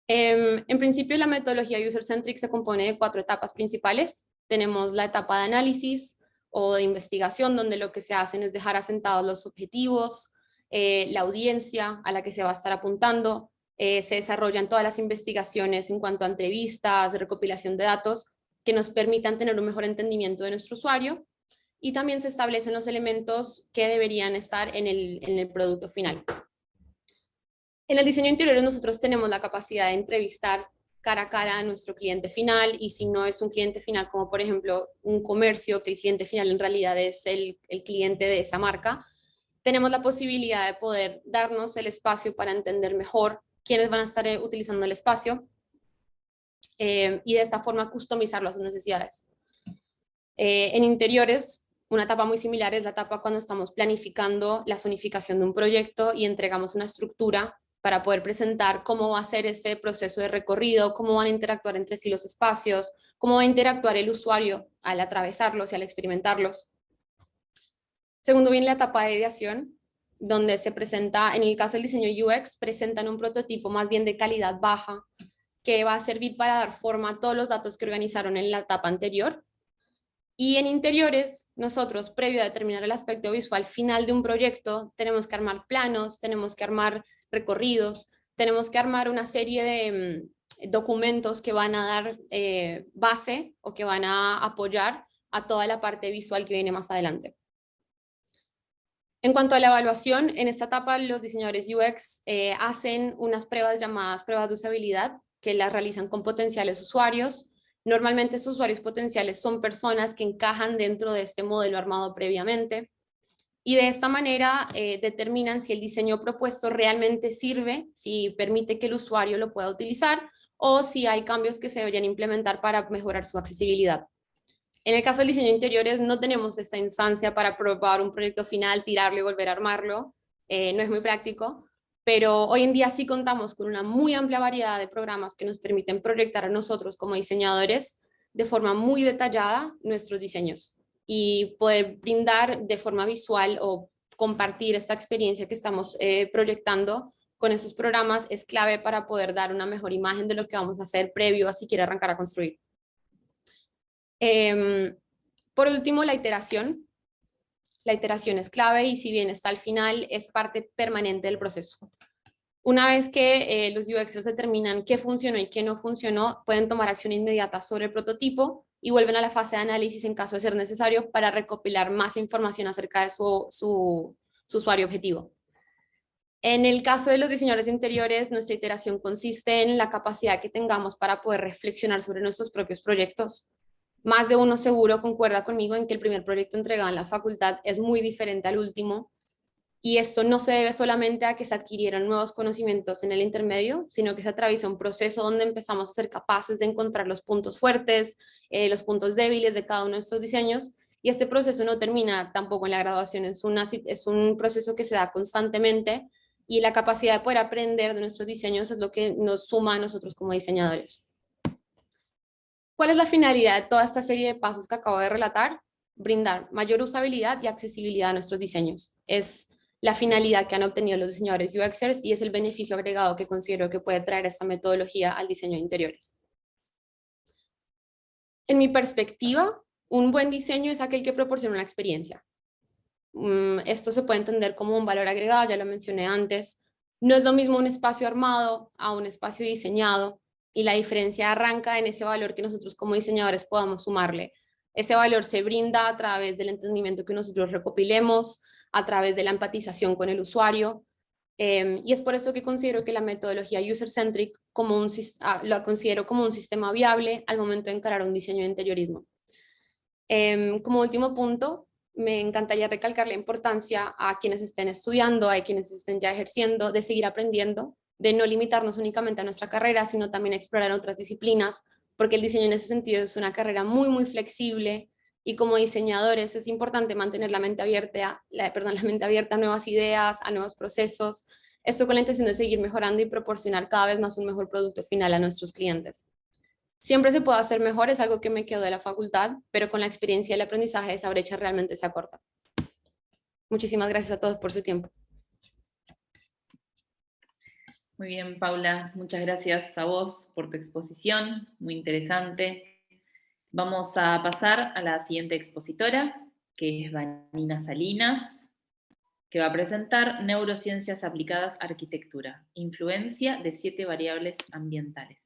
En principio, la metodología user-centric se compone de 4 etapas principales. Tenemos la etapa de análisis o de investigación, donde lo que se hacen es dejar asentados los objetivos, la audiencia a la que se va a estar apuntando, se desarrollan todas las investigaciones en cuanto a entrevistas, recopilación de datos, que nos permitan tener un mejor entendimiento de nuestro usuario, y también se establecen los elementos que deberían estar en el producto final. En el diseño interior nosotros tenemos la capacidad de entrevistar cara a cara a nuestro cliente final, y si no es un cliente final, como por ejemplo un comercio, que el cliente final en realidad es el cliente de esa marca, tenemos la posibilidad de poder darnos el espacio para entender mejor quiénes van a estar utilizando el espacio, y de esta forma customizarlo a sus necesidades. En interiores, una etapa muy similar es la etapa cuando estamos planificando la zonificación de un proyecto y entregamos una estructura para poder presentar cómo va a ser ese proceso de recorrido, cómo van a interactuar entre sí los espacios, cómo va a interactuar el usuario al atravesarlos y al experimentarlos. Segundo viene la etapa de ideación, donde se presenta, en el caso del diseño UX, presentan un prototipo más bien de calidad baja, que va a servir para dar forma a todos los datos que organizaron en la etapa anterior. Y en interiores, nosotros, previo a determinar el aspecto visual final de un proyecto, tenemos que armar planos, tenemos que armar recorridos, tenemos que armar una serie de documentos que van a dar base o que van a apoyar a toda la parte visual que viene más adelante. En cuanto a la evaluación, en esta etapa los diseñadores UX hacen unas pruebas llamadas pruebas de usabilidad, que las realizan con potenciales usuarios. Normalmente esos usuarios potenciales son personas que encajan dentro de este modelo armado previamente, y de esta manera determinan si el diseño propuesto realmente sirve, si permite que el usuario lo pueda utilizar, o si hay cambios que se deberían implementar para mejorar su accesibilidad. En el caso del diseño de interiores no tenemos esta instancia para probar un proyecto final, tirarlo y volver a armarlo, no es muy práctico, pero hoy en día sí contamos con una muy amplia variedad de programas que nos permiten proyectar a nosotros como diseñadores de forma muy detallada nuestros diseños. y poder brindar de forma visual o compartir esta experiencia que estamos proyectando con estos programas es clave para poder dar una mejor imagen de lo que vamos a hacer previo a siquiera arrancar a construir. Por último, la iteración. La iteración es clave y si bien está al final, es parte permanente del proceso. Una vez que los UXers determinan qué funcionó y qué no funcionó, pueden tomar acción inmediata sobre el prototipo y vuelven a la fase de análisis en caso de ser necesario para recopilar más información acerca de su usuario objetivo. En el caso de los diseñadores de interiores, nuestra iteración consiste en la capacidad que tengamos para poder reflexionar sobre nuestros propios proyectos. Más de uno seguro concuerda conmigo en que el primer proyecto entregado en la facultad es muy diferente al último, y esto no se debe solamente a que se adquirieron nuevos conocimientos en el intermedio, sino que se atraviesa un proceso donde empezamos a ser capaces de encontrar los puntos fuertes, los puntos débiles de cada uno de estos diseños, y este proceso no termina tampoco en la graduación, es un proceso que se da constantemente, y la capacidad de poder aprender de nuestros diseños es lo que nos suma a nosotros como diseñadores. ¿Cuál es la finalidad de toda esta serie de pasos que acabo de relatar? Brindar mayor usabilidad y accesibilidad a nuestros diseños. Es la finalidad que han obtenido los diseñadores UXers y es el beneficio agregado que considero que puede traer esta metodología al diseño de interiores. En mi perspectiva, un buen diseño es aquel que proporciona una experiencia. Esto se puede entender como un valor agregado, ya lo mencioné antes. No es lo mismo un espacio armado a un espacio diseñado, y la diferencia arranca en ese valor que nosotros como diseñadores podamos sumarle. Ese valor se brinda a través del entendimiento que nosotros recopilemos, a través de la empatización con el usuario, y es por eso que considero que la metodología user-centric lo considero como un sistema viable al momento de encarar un diseño de interiorismo. Como último punto, me encantaría recalcar la importancia a quienes estén estudiando, a quienes estén ya ejerciendo, de seguir aprendiendo, de no limitarnos únicamente a nuestra carrera, sino también explorar otras disciplinas, porque el diseño en ese sentido es una carrera muy, muy flexible, y como diseñadores es importante mantener la mente abierta a nuevas ideas, a nuevos procesos, esto con la intención de seguir mejorando y proporcionar cada vez más un mejor producto final a nuestros clientes. Siempre se puede hacer mejor, es algo que me quedó de la facultad, pero con la experiencia y el aprendizaje esa brecha realmente se acorta. Muchísimas gracias a todos por su tiempo. Muy bien, Paula, muchas gracias a vos por tu exposición, muy interesante. Vamos a pasar a la siguiente expositora, que es Vanina Salinas, que va a presentar Neurociencias aplicadas a arquitectura, influencia de 7 variables ambientales.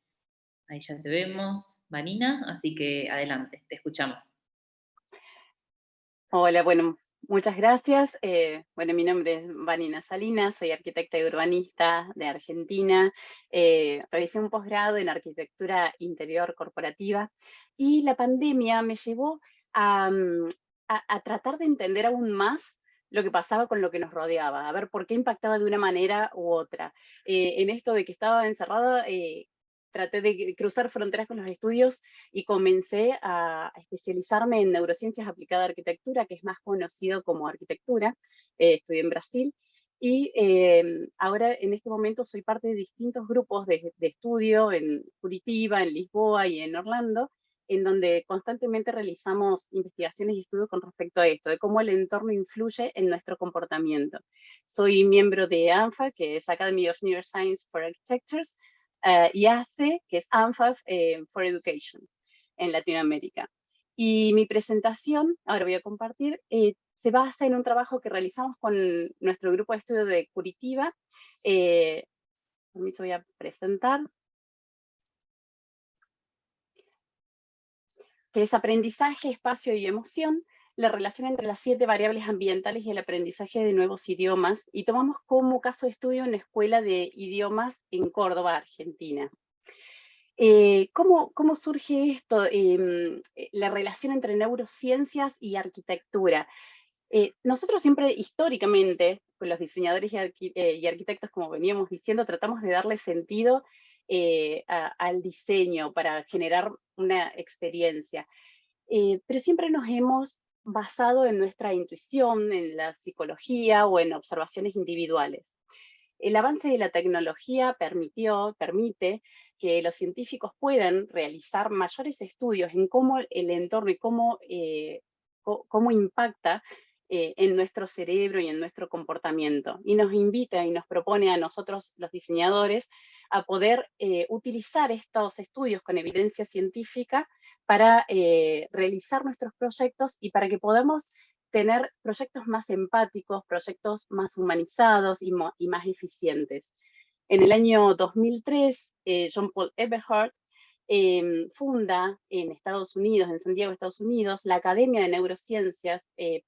Ahí ya te vemos, Vanina, así que adelante, te escuchamos. Hola, bueno, muchas gracias. Bueno, mi nombre es Vanina Salinas, soy arquitecta y urbanista de Argentina. Realicé un posgrado en arquitectura interior corporativa y la pandemia me llevó a tratar de entender aún más lo que pasaba con lo que nos rodeaba, a ver por qué impactaba de una manera u otra. En esto de que estaba encerrada, traté de cruzar fronteras con los estudios y comencé a especializarme en neurociencias aplicadas a arquitectura, que es más conocido como arquitectura. Estudié en Brasil y ahora en este momento soy parte de distintos grupos de estudio en Curitiba, en Lisboa y en Orlando, en donde constantemente realizamos investigaciones y estudios con respecto a esto, de cómo el entorno influye en nuestro comportamiento. Soy miembro de ANFA, que es Academy of Neuroscience for Architectures, y ACE, que es ANFA for Education en Latinoamérica. Y mi presentación, ahora voy a compartir, se basa en un trabajo que realizamos con nuestro grupo de estudio de Curitiba. Permiso, voy a presentar. Que es aprendizaje, espacio y emoción, la relación entre las 7 variables ambientales y el aprendizaje de nuevos idiomas, y tomamos como caso de estudio una escuela de idiomas en Córdoba, Argentina. ¿Cómo surge esto? La relación entre neurociencias y arquitectura. Nosotros siempre, históricamente, con los diseñadores y arquitectos, como veníamos diciendo, tratamos de darle sentido al diseño para generar una experiencia. Pero siempre nos hemos basado en nuestra intuición, en la psicología o en observaciones individuales. El avance de la tecnología permite que los científicos puedan realizar mayores estudios en cómo el entorno y cómo cómo impacta en nuestro cerebro y en nuestro comportamiento. Y nos invita y nos propone a nosotros, los diseñadores, a poder utilizar estos estudios con evidencia científica para realizar nuestros proyectos y para que podamos tener proyectos más empáticos, proyectos más humanizados y más eficientes. En el año 2003, John Paul Eberhard funda en Estados Unidos, en San Diego, Estados Unidos, la Academia de Neurociencias de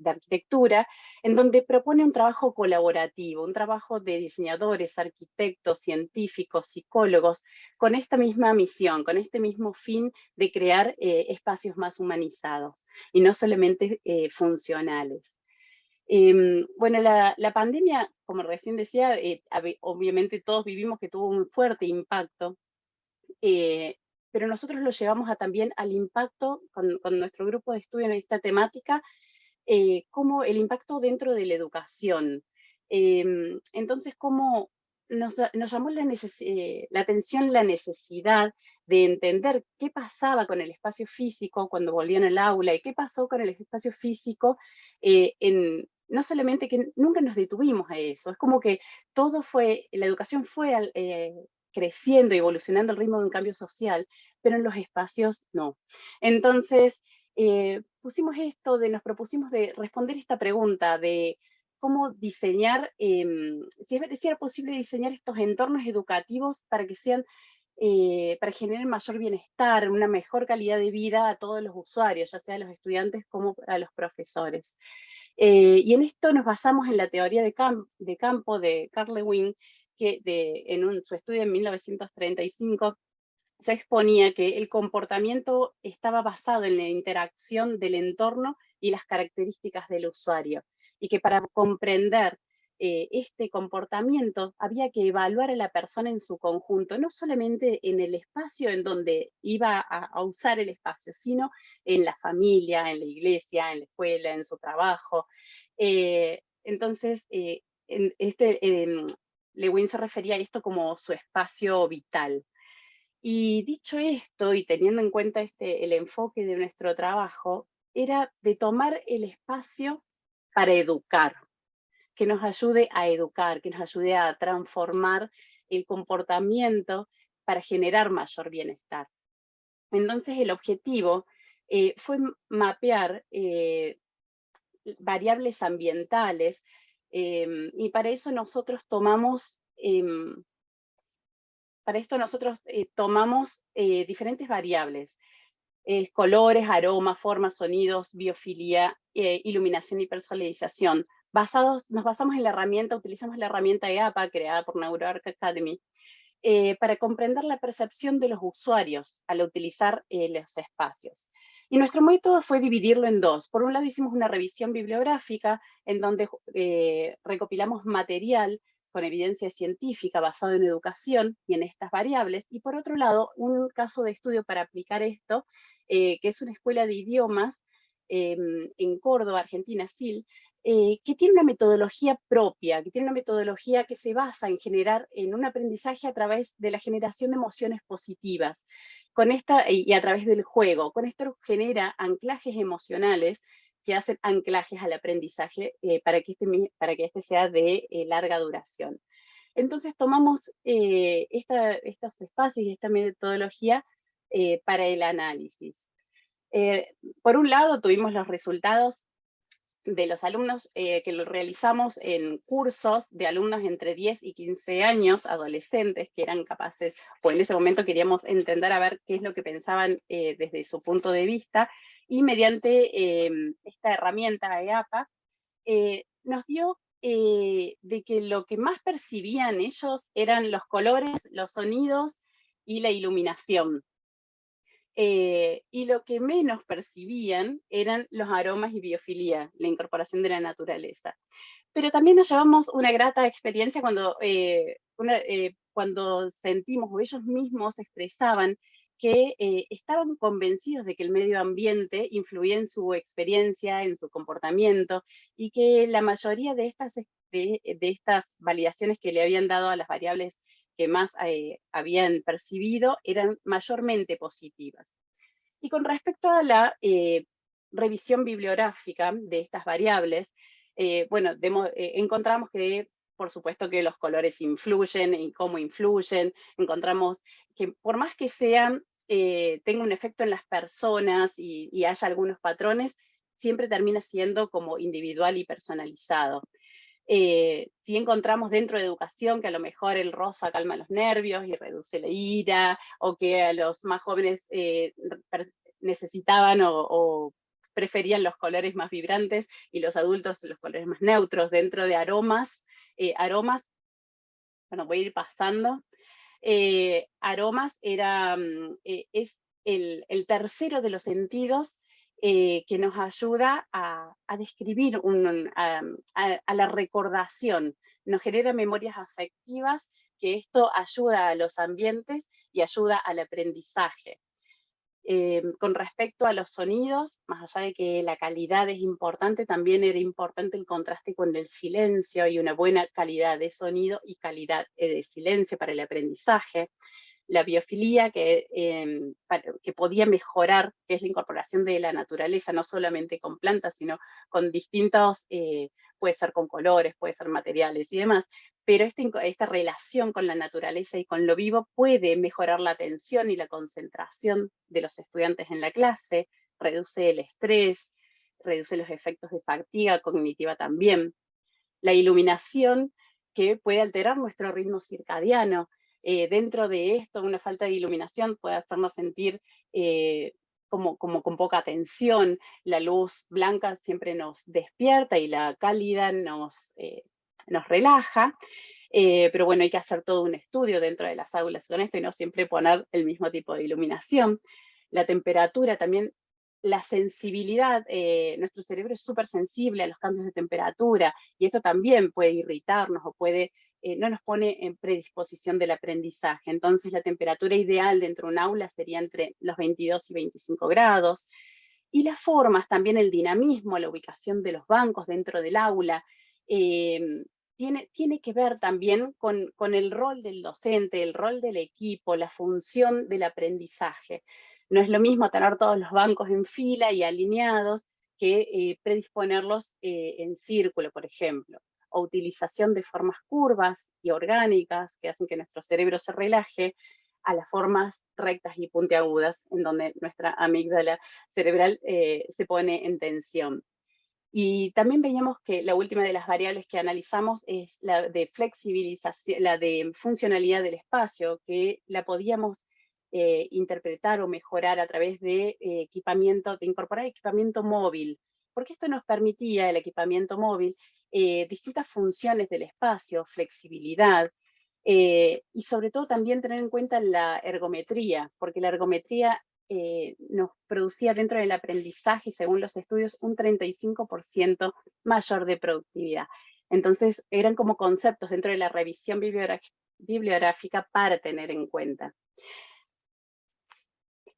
Arquitectura, en donde propone un trabajo colaborativo, un trabajo de diseñadores, arquitectos, científicos, psicólogos, con esta misma misión, con este mismo fin de crear espacios más humanizados y no solamente funcionales. Bueno, la pandemia, como recién decía, obviamente todos vivimos que tuvo un fuerte impacto, pero nosotros lo llevamos también al impacto con nuestro grupo de estudio en esta temática, como el impacto dentro de la educación. Entonces, cómo nos llamó la atención la necesidad de entender qué pasaba con el espacio físico cuando volvían al aula y qué pasó con el espacio físico no solamente que nunca nos detuvimos a eso, es como que la educación fue creciendo y evolucionando al ritmo de un cambio social, pero en los espacios no. Entonces, nos propusimos de responder esta pregunta de cómo diseñar, si era posible diseñar estos entornos educativos para que sean, para generar mayor bienestar, una mejor calidad de vida a todos los usuarios, ya sea a los estudiantes como a los profesores. Y en esto nos basamos en la teoría de campo de Carl Lewin, que su estudio en 1935 ya exponía que el comportamiento estaba basado en la interacción del entorno y las características del usuario, y que para comprender este comportamiento había que evaluar a la persona en su conjunto, no solamente en el espacio en donde iba a usar el espacio, sino en la familia, en la iglesia, en la escuela, en su trabajo. Entonces, Lewin se refería a esto como su espacio vital. Y dicho esto, y teniendo en cuenta el enfoque de nuestro trabajo, era de tomar el espacio para educar, que nos ayude a educar, que nos ayude a transformar el comportamiento para generar mayor bienestar. Entonces el objetivo fue mapear variables ambientales, y para eso nosotros tomamos diferentes variables: colores, aromas, formas, sonidos, biofilia, iluminación y personalización. Utilizamos la herramienta EAPA creada por NeuroArc Academy para comprender la percepción de los usuarios al utilizar los espacios. Y nuestro método fue dividirlo en dos. Por un lado hicimos una revisión bibliográfica en donde recopilamos material con evidencia científica basado en educación y en estas variables, y por otro lado, un caso de estudio para aplicar esto, que es una escuela de idiomas en Córdoba, Argentina, SIL, que tiene una metodología propia, que tiene una metodología que se basa en generar en un aprendizaje a través de la generación de emociones positivas, y a través del juego. Con esto genera anclajes emocionales que hacen anclajes al aprendizaje para que este sea de larga duración. Entonces tomamos estos espacios y esta metodología para el análisis. Por un lado tuvimos los resultados de los alumnos que lo realizamos en cursos de alumnos entre 10 y 15 años, adolescentes, que eran capaces, o en ese momento queríamos entender a ver qué es lo que pensaban desde su punto de vista, y mediante esta herramienta EAPA nos dio de que lo que más percibían ellos eran los colores, los sonidos y la iluminación. Y lo que menos percibían eran los aromas y biofilia, la incorporación de la naturaleza. Pero también nos llevamos una grata experiencia cuando sentimos, o ellos mismos expresaban, que estaban convencidos de que el medio ambiente influía en su experiencia, en su comportamiento, y que la mayoría de estas validaciones que le habían dado a las variables que más habían percibido eran mayormente positivas. Y con respecto a la revisión bibliográfica de estas variables, bueno, encontramos que, por supuesto, que los colores influyen y cómo influyen. Encontramos que por más que tenga un efecto en las personas y haya algunos patrones, siempre termina siendo como individual y personalizado. Si encontramos dentro de educación que a lo mejor el rosa calma los nervios y reduce la ira, o que a los más jóvenes necesitaban o preferían los colores más vibrantes y los adultos los colores más neutros. Dentro de aromas, bueno, voy a ir pasando. Aromas es el tercero de los sentidos que nos ayuda a describir, a la recordación, nos genera memorias afectivas, que esto ayuda a los ambientes y ayuda al aprendizaje. Con respecto a los sonidos, más allá de que la calidad es importante, también era importante el contraste con el silencio y una buena calidad de sonido y calidad de silencio para el aprendizaje. La biofilia que podía mejorar, que es la incorporación de la naturaleza, no solamente con plantas, sino con distintos, puede ser con colores, puede ser materiales y demás, pero esta relación con la naturaleza y con lo vivo puede mejorar la atención y la concentración de los estudiantes en la clase, reduce el estrés, reduce los efectos de fatiga cognitiva también. La iluminación, que puede alterar nuestro ritmo circadiano. Dentro de esto, una falta de iluminación puede hacernos sentir como con poca atención. La luz blanca siempre nos despierta y la cálida nos relaja. Pero bueno, hay que hacer todo un estudio dentro de las aulas con esto y no siempre poner el mismo tipo de iluminación. La temperatura también, la sensibilidad, nuestro cerebro es súper sensible a los cambios de temperatura y esto también puede irritarnos o no nos pone en predisposición del aprendizaje. Entonces la temperatura ideal dentro de un aula sería entre los 22 y 25 grados. Y las formas, también el dinamismo, la ubicación de los bancos dentro del aula, tiene que ver también con el rol del docente, el rol del equipo, la función del aprendizaje. No es lo mismo tener todos los bancos en fila y alineados que predisponerlos en círculo, por ejemplo, o utilización de formas curvas y orgánicas que hacen que nuestro cerebro se relaje, a las formas rectas y puntiagudas, en donde nuestra amígdala cerebral se pone en tensión. Y también veíamos que la última de las variables que analizamos es la de flexibilización, la de funcionalidad del espacio, que la podíamos interpretar o mejorar a través de incorporar equipamiento móvil, porque esto nos permitía, el equipamiento móvil, distintas funciones del espacio, flexibilidad, y sobre todo también tener en cuenta la ergometría, porque la ergometría nos producía dentro del aprendizaje, según los estudios, un 35% mayor de productividad. Entonces, eran como conceptos dentro de la revisión bibliográfica para tener en cuenta.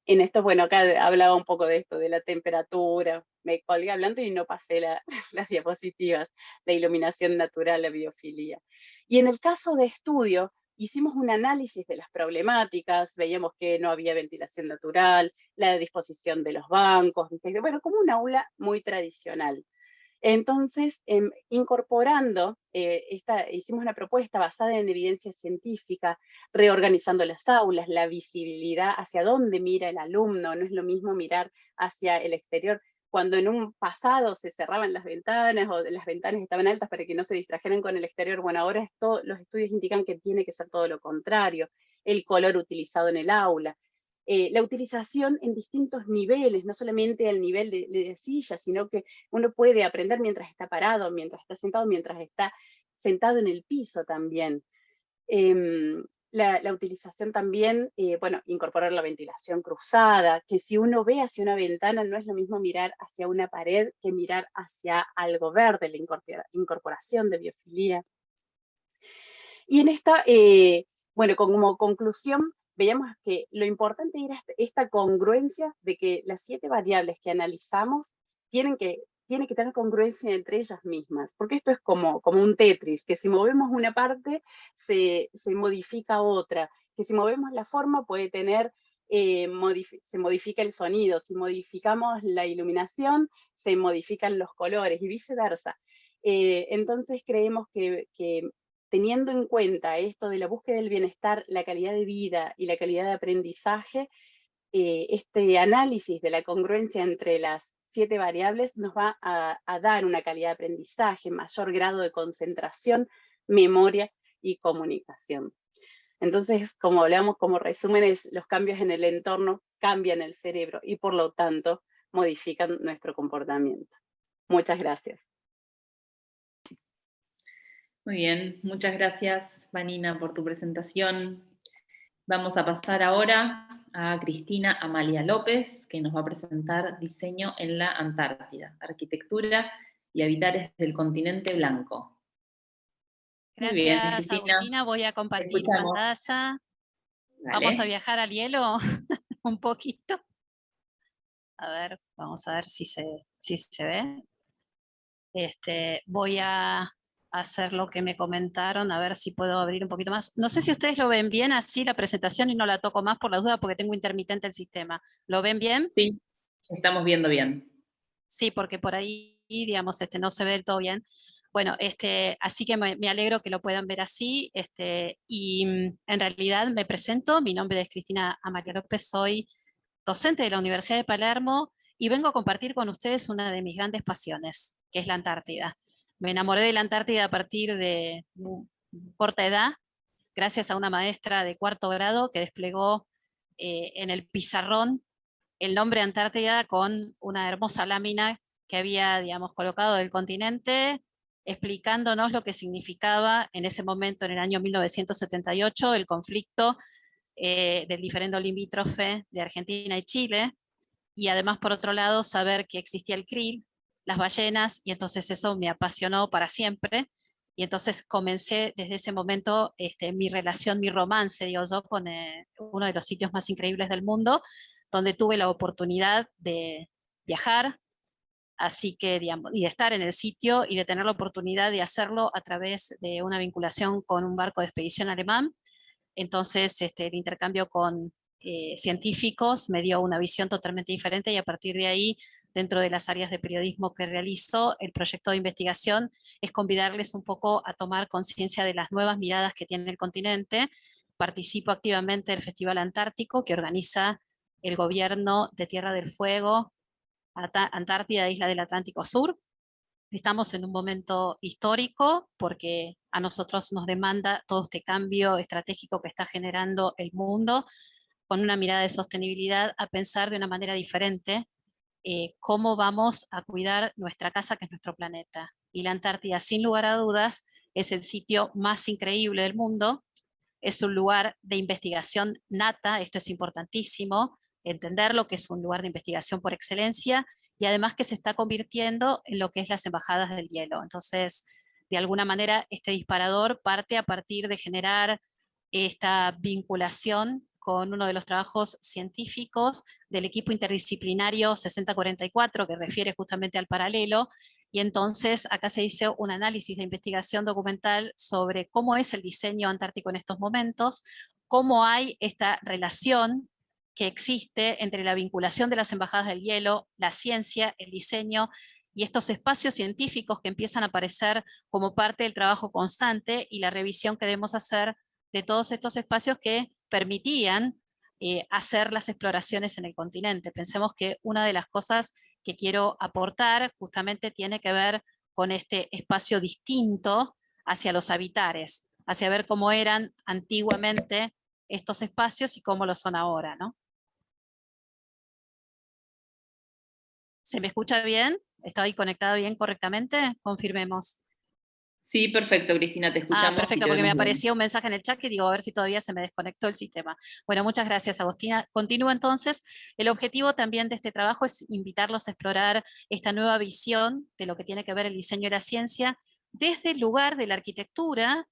En esto, bueno, acá hablaba un poco de esto, de la temperatura, me colgué hablando y no pasé las diapositivas, la iluminación natural, la biofilia. Y en el caso de estudio, hicimos un análisis de las problemáticas, veíamos que no había ventilación natural, la disposición de los bancos, bueno, como un aula muy tradicional. Entonces, incorporando, hicimos una propuesta basada en evidencia científica, reorganizando las aulas, la visibilidad, hacia dónde mira el alumno, no es lo mismo mirar hacia el exterior. Cuando en un pasado se cerraban las ventanas o las ventanas estaban altas para que no se distrajeran con el exterior, bueno, ahora los estudios indican que tiene que ser todo lo contrario, el color utilizado en el aula. La utilización en distintos niveles, no solamente al nivel de silla, sino que uno puede aprender mientras está parado, mientras está sentado en el piso también. La utilización también, bueno, incorporar la ventilación cruzada, que si uno ve hacia una ventana no es lo mismo mirar hacia una pared que mirar hacia algo verde, la incorporación de biofilia. Y en esta, bueno, como conclusión, veíamos que lo importante era esta congruencia de que las 7 variables que analizamos tienen que tener congruencia entre ellas mismas, porque esto es como un Tetris, que si movemos una parte se modifica otra, que si movemos la forma puede tener se modifica el sonido. Si modificamos la iluminación, se modifican los colores y viceversa. Entonces creemos que teniendo en cuenta esto de la búsqueda del bienestar, la calidad de vida y la calidad de aprendizaje, este análisis de la congruencia entre las 7 variables nos va a dar una calidad de aprendizaje, mayor grado de concentración, memoria y comunicación. Entonces, como hablamos como resúmenes, los cambios en el entorno cambian el cerebro y por lo tanto modifican nuestro comportamiento. Muchas gracias. Muy bien, muchas gracias, Vanina, por tu presentación. Vamos a pasar ahora a Cristina Amalia López, que nos va a presentar diseño en la Antártida, arquitectura y habitares del continente blanco. Gracias, muy bien, Cristina. Agustina. Voy a compartir pantalla. Dale. Vamos a viajar al hielo un poquito. A ver, vamos a ver si se ve. Voy a hacer lo que me comentaron, a ver si puedo abrir un poquito más. No sé si ustedes lo ven bien así la presentación y no la toco más por la duda porque tengo intermitente el sistema. ¿Lo ven bien? Sí, estamos viendo bien. Sí, porque por ahí, digamos, no se ve del todo bien. Bueno, así que me alegro que lo puedan ver así. Y en realidad me presento, mi nombre es Cristina Amalia López, soy docente de la Universidad de Palermo y vengo a compartir con ustedes una de mis grandes pasiones, que es la Antártida. Me enamoré de la Antártida a partir de corta edad, gracias a una maestra de 4º grado que desplegó en el pizarrón el nombre Antártida con una hermosa lámina que había, digamos, colocado del continente, explicándonos lo que significaba en ese momento, en el año 1978, el conflicto del diferendo limítrofe de Argentina y Chile, y además, por otro lado, saber que existía el krill, las ballenas, y entonces eso me apasionó para siempre, y entonces comencé desde ese momento mi relación, mi romance, digo yo, con uno de los sitios más increíbles del mundo, donde tuve la oportunidad de viajar, así que, digamos, y de estar en el sitio y de tener la oportunidad de hacerlo a través de una vinculación con un barco de expedición alemán. Entonces, el intercambio con científicos me dio una visión totalmente diferente y a partir de ahí, dentro de las áreas de periodismo que realizo, el proyecto de investigación es convidarles un poco a tomar conciencia de las nuevas miradas que tiene el continente. Participo activamente del Festival Antártico que organiza el gobierno de Tierra del Fuego, Antártida, Isla del Atlántico Sur. Estamos en un momento histórico porque a nosotros nos demanda todo este cambio estratégico que está generando el mundo, con una mirada de sostenibilidad, a pensar de una manera diferente cómo vamos a cuidar nuestra casa, que es nuestro planeta. Y la Antártida, sin lugar a dudas, es el sitio más increíble del mundo, es un lugar de investigación nata, esto es importantísimo, entenderlo, que es un lugar de investigación por excelencia, y además que se está convirtiendo en lo que es las embajadas del hielo. Entonces, de alguna manera, este disparador parte a partir de generar esta vinculación con uno de los trabajos científicos del equipo interdisciplinario 6044, que refiere justamente al paralelo, y entonces acá se hizo un análisis de investigación documental sobre cómo es el diseño antártico en estos momentos, cómo hay esta relación que existe entre la vinculación de las embajadas del hielo, la ciencia, el diseño, y estos espacios científicos que empiezan a aparecer como parte del trabajo constante y la revisión que debemos hacer de todos estos espacios que permitían hacer las exploraciones en el continente. Pensemos que una de las cosas que quiero aportar justamente tiene que ver con este espacio distinto hacia los habitares, hacia ver cómo eran antiguamente estos espacios y cómo lo son ahora, ¿no? ¿Se me escucha bien? ¿Está ahí conectado bien correctamente? Confirmemos. Sí, perfecto, Cristina, te escuchamos. Perfecto, porque me aparecía un mensaje en el chat que digo, a ver si todavía se me desconectó el sistema. Bueno, muchas gracias, Agustina. Continúo entonces. El objetivo también de este trabajo es invitarlos a explorar esta nueva visión de lo que tiene que ver el diseño y la ciencia desde el lugar de la arquitectura,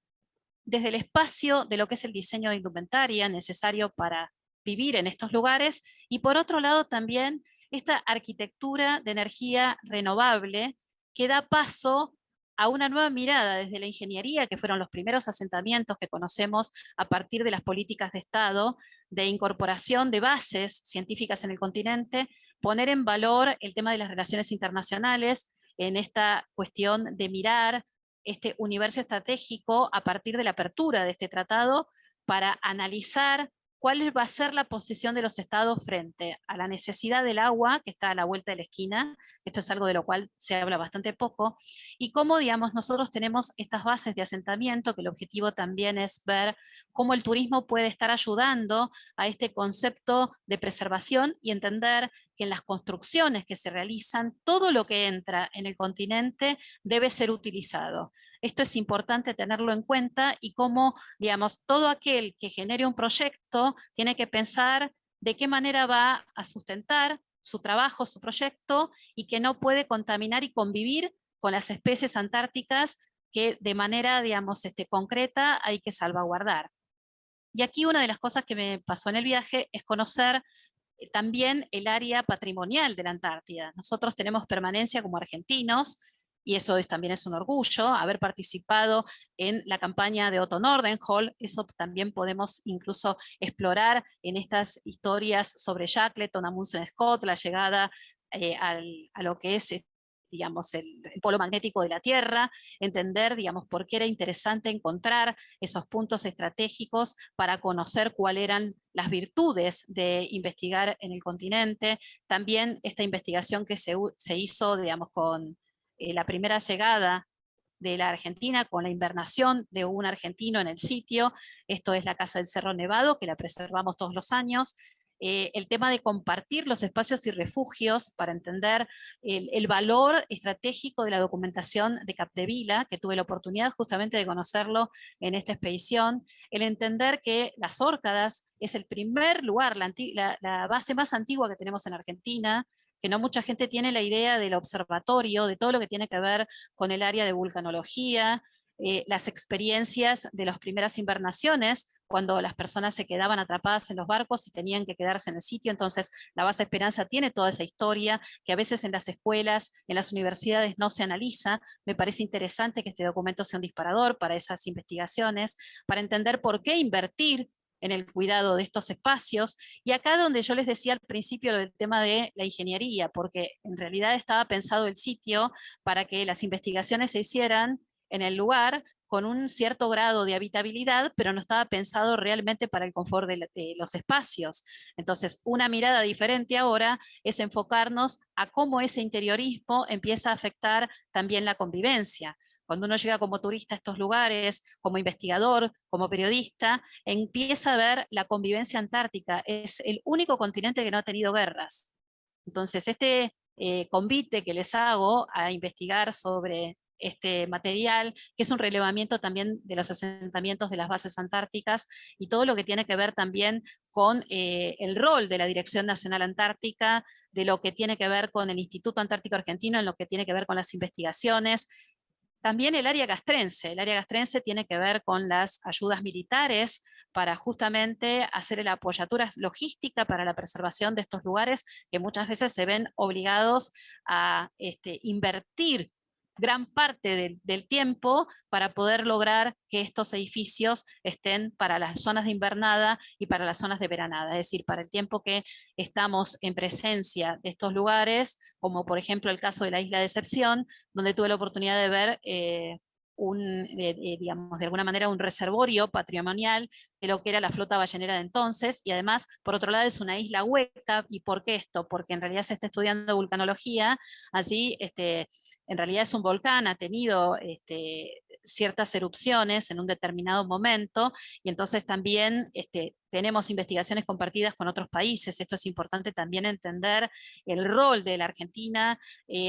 desde el espacio de lo que es el diseño de indumentaria necesario para vivir en estos lugares, y por otro lado también esta arquitectura de energía renovable que da paso a una nueva mirada desde la ingeniería, que fueron los primeros asentamientos que conocemos a partir de las políticas de Estado, de incorporación de bases científicas en el continente, poner en valor el tema de las relaciones internacionales en esta cuestión de mirar este universo estratégico a partir de la apertura de este tratado para analizar cuál va a ser la posición de los estados frente a la necesidad del agua, que está a la vuelta de la esquina, esto es algo de lo cual se habla bastante poco, y cómo, digamos, nosotros tenemos estas bases de asentamiento, que el objetivo también es ver cómo el turismo puede estar ayudando a este concepto de preservación y entender que en las construcciones que se realizan, todo lo que entra en el continente debe ser utilizado. Esto es importante tenerlo en cuenta y cómo, digamos, todo aquel que genere un proyecto tiene que pensar de qué manera va a sustentar su trabajo, su proyecto, y que no puede contaminar y convivir con las especies antárticas que de manera, digamos, concreta hay que salvaguardar. Y aquí una de las cosas que me pasó en el viaje es conocer también el área patrimonial de la Antártida. Nosotros tenemos permanencia como argentinos, y eso también es un orgullo, haber participado en la campaña de Otto Nordenskjöld. Eso también podemos incluso explorar en estas historias sobre Shackleton, Amundsen Scott, la llegada a lo que es, digamos, el polo magnético de la Tierra, entender, digamos, por qué era interesante encontrar esos puntos estratégicos para conocer cuáles eran las virtudes de investigar en el continente. También esta investigación que se hizo, digamos, con la primera llegada de la Argentina, con la invernación de un argentino en el sitio. Esto es la Casa del Cerro Nevado, que la preservamos todos los años. El tema de compartir los espacios y refugios para entender el valor estratégico de la documentación de Capdevila, que tuve la oportunidad justamente de conocerlo en esta expedición, el entender que las Órcadas es el primer lugar, la base más antigua que tenemos en Argentina, que no mucha gente tiene la idea del observatorio, de todo lo que tiene que ver con el área de vulcanología, las experiencias de las primeras invernaciones, cuando las personas se quedaban atrapadas en los barcos y tenían que quedarse en el sitio. Entonces la base Esperanza tiene toda esa historia que a veces en las escuelas, en las universidades no se analiza. Me parece interesante que este documento sea un disparador para esas investigaciones, para entender por qué invertir en el cuidado de estos espacios. Y acá donde yo les decía al principio del tema de la ingeniería, porque en realidad estaba pensado el sitio para que las investigaciones se hicieran en el lugar con un cierto grado de habitabilidad, pero no estaba pensado realmente para el confort de los espacios. Entonces, una mirada diferente ahora es enfocarnos a cómo ese interiorismo empieza a afectar también la convivencia. Cuando uno llega como turista a estos lugares, como investigador, como periodista, empieza a ver la convivencia antártica. Es el único continente que no ha tenido guerras. Entonces, este convite que les hago a investigar sobre este material, que es un relevamiento también de los asentamientos de las bases antárticas y todo lo que tiene que ver también con el rol de la Dirección Nacional Antártica, de lo que tiene que ver con el Instituto Antártico Argentino, en lo que tiene que ver con las investigaciones. También el área castrense tiene que ver con las ayudas militares para justamente hacer la apoyatura logística para la preservación de estos lugares que muchas veces se ven obligados a invertir gran parte del tiempo para poder lograr que estos edificios estén para las zonas de invernada y para las zonas de veranada, es decir, para el tiempo que estamos en presencia de estos lugares, como por ejemplo el caso de la isla de Decepción, donde tuve la oportunidad de ver digamos, de alguna manera un reservorio patrimonial de lo que era la flota ballenera de entonces, y además, por otro lado, es una isla hueca. ¿Y por qué esto? Porque en realidad se está estudiando vulcanología, así en realidad es un volcán, ha tenido ciertas erupciones en un determinado momento, y entonces también tenemos investigaciones compartidas con otros países. Esto es importante también entender el rol de la Argentina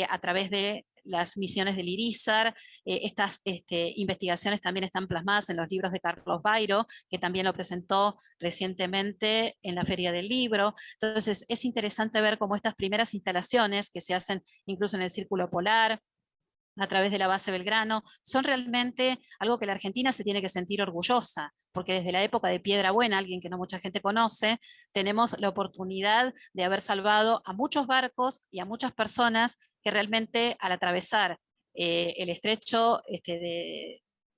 a través de las misiones del IRISAR. Estas investigaciones también están plasmadas en los libros de Carlos Bairo, que también lo presentó recientemente en la Feria del Libro. Entonces es interesante ver cómo estas primeras instalaciones que se hacen incluso en el Círculo Polar, a través de la base Belgrano, son realmente algo que la Argentina se tiene que sentir orgullosa, porque desde la época de Piedra Buena, alguien que no mucha gente conoce, tenemos la oportunidad de haber salvado a muchos barcos y a muchas personas que realmente al atravesar el estrecho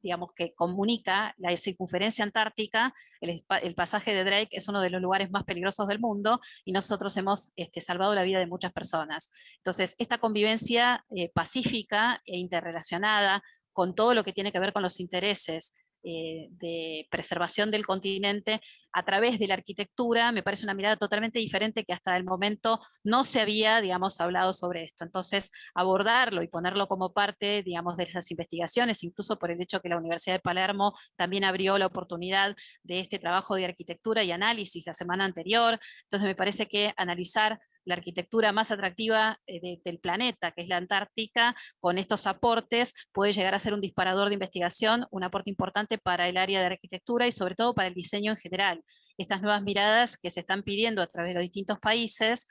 digamos, que comunica la circunferencia antártica, el pasaje de Drake es uno de los lugares más peligrosos del mundo y nosotros hemos salvado la vida de muchas personas. Entonces, esta convivencia pacífica e interrelacionada con todo lo que tiene que ver con los intereses de preservación del continente a través de la arquitectura, me parece una mirada totalmente diferente que hasta el momento no se había, digamos, hablado sobre esto. Entonces, abordarlo y ponerlo como parte, digamos, de esas investigaciones, incluso por el hecho que la Universidad de Palermo también abrió la oportunidad de este trabajo de arquitectura y análisis la semana anterior. Entonces, me parece que analizar la arquitectura más atractiva del planeta, que es la Antártica, con estos aportes puede llegar a ser un disparador de investigación, un aporte importante para el área de arquitectura y sobre todo para el diseño en general. Estas nuevas miradas que se están pidiendo a través de los distintos países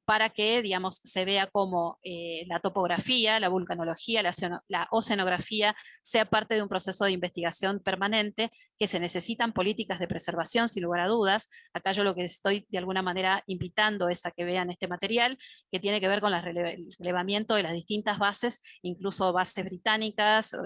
para que, digamos, se vea como la topografía, la vulcanología, la oceanografía sea parte de un proceso de investigación permanente, que se necesitan políticas de preservación, sin lugar a dudas. Acá yo lo que estoy de alguna manera invitando es a que vean este material, que tiene que ver con el relevamiento de las distintas bases, incluso bases británicas,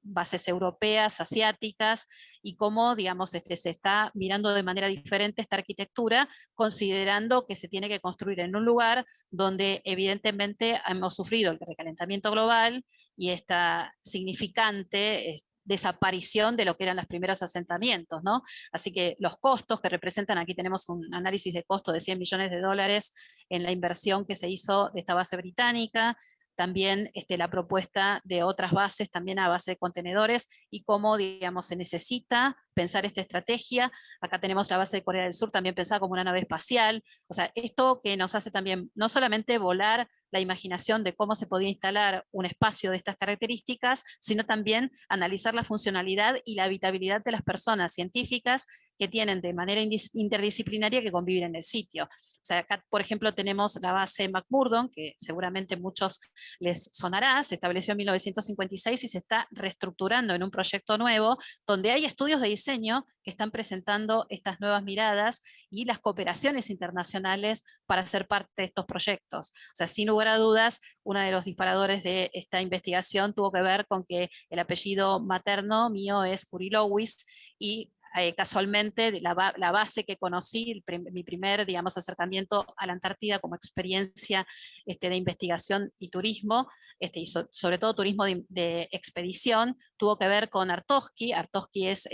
bases europeas, asiáticas, y cómo, digamos, se está mirando de manera diferente esta arquitectura, considerando que se tiene que construir en un lugar donde evidentemente hemos sufrido el recalentamiento global y esta significante desaparición de lo que eran los primeros asentamientos, ¿no? Así que los costos que representan, aquí tenemos un análisis de costo de $100 millones en la inversión que se hizo de esta base británica, también la propuesta de otras bases, también a base de contenedores, y cómo, digamos, se necesita pensar esta estrategia. Acá tenemos la base de Corea del Sur, también pensada como una nave espacial. O sea, esto que nos hace también, no solamente volar la imaginación de cómo se podía instalar un espacio de estas características, sino también analizar la funcionalidad y la habitabilidad de las personas científicas que tienen de manera interdisciplinaria que convivir en el sitio. O sea, acá, por ejemplo, tenemos la base McMurdo, que seguramente muchos les sonará, se estableció en 1956 y se está reestructurando en un proyecto nuevo, donde hay estudios de diseño que están presentando estas nuevas miradas y las cooperaciones internacionales para ser parte de estos proyectos. O sea, sin lugar a dudas, uno de los disparadores de esta investigación tuvo que ver con que el apellido materno mío es Kurilowicz, y casualmente la base que conocí, mi primer, digamos, acercamiento a la Antártida como experiencia de investigación y turismo, y sobre todo turismo de expedición, tuvo que ver con Artosky. Artosky es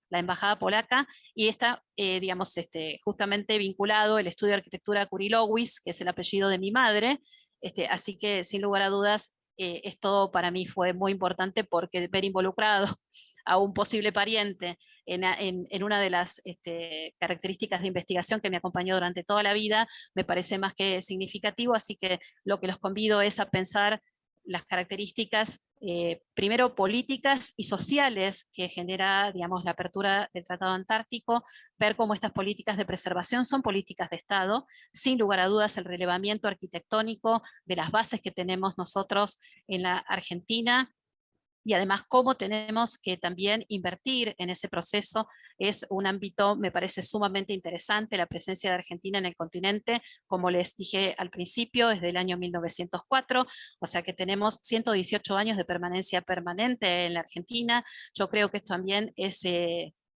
la embajada polaca, y está, digamos, justamente vinculado el estudio de arquitectura de Kurilowicz, que es el apellido de mi madre, así que sin lugar a dudas, esto para mí fue muy importante, porque ver involucrado a un posible pariente en una de las características de investigación que me acompañó durante toda la vida, me parece más que significativo, así que lo que los convido es a pensar las características, primero políticas y sociales que genera, digamos, la apertura del Tratado Antártico, ver cómo estas políticas de preservación son políticas de Estado, sin lugar a dudas el relevamiento arquitectónico de las bases que tenemos nosotros en la Argentina, y además cómo tenemos que también invertir en ese proceso. Es un ámbito, me parece sumamente interesante, la presencia de Argentina en el continente, como les dije al principio, desde el año 1904, o sea que tenemos 118 años de permanencia permanente en la Argentina. Yo creo que esto también es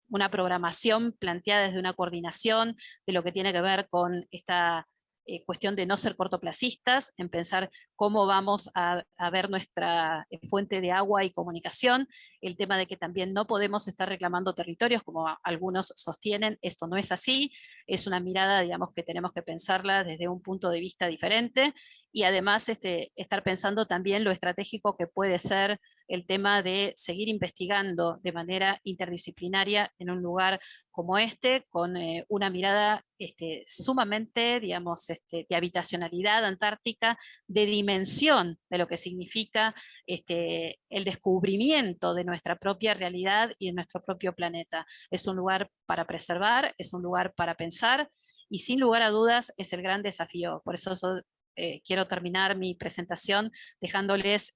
una programación planteada desde una coordinación de lo que tiene que ver con esta cuestión de no ser cortoplacistas, en pensar cómo vamos a ver nuestra fuente de agua y comunicación, el tema de que también no podemos estar reclamando territorios como algunos sostienen. Esto no es así, es una mirada, digamos, que tenemos que pensarla desde un punto de vista diferente, y además estar pensando también lo estratégico que puede ser el tema de seguir investigando de manera interdisciplinaria en un lugar como con una mirada sumamente, digamos, de habitacionalidad antártica, de dimensión de lo que significa el descubrimiento de nuestra propia realidad y de nuestro propio planeta. Es un lugar para preservar, es un lugar para pensar, y sin lugar a dudas es el gran desafío. Por eso quiero terminar mi presentación dejándoles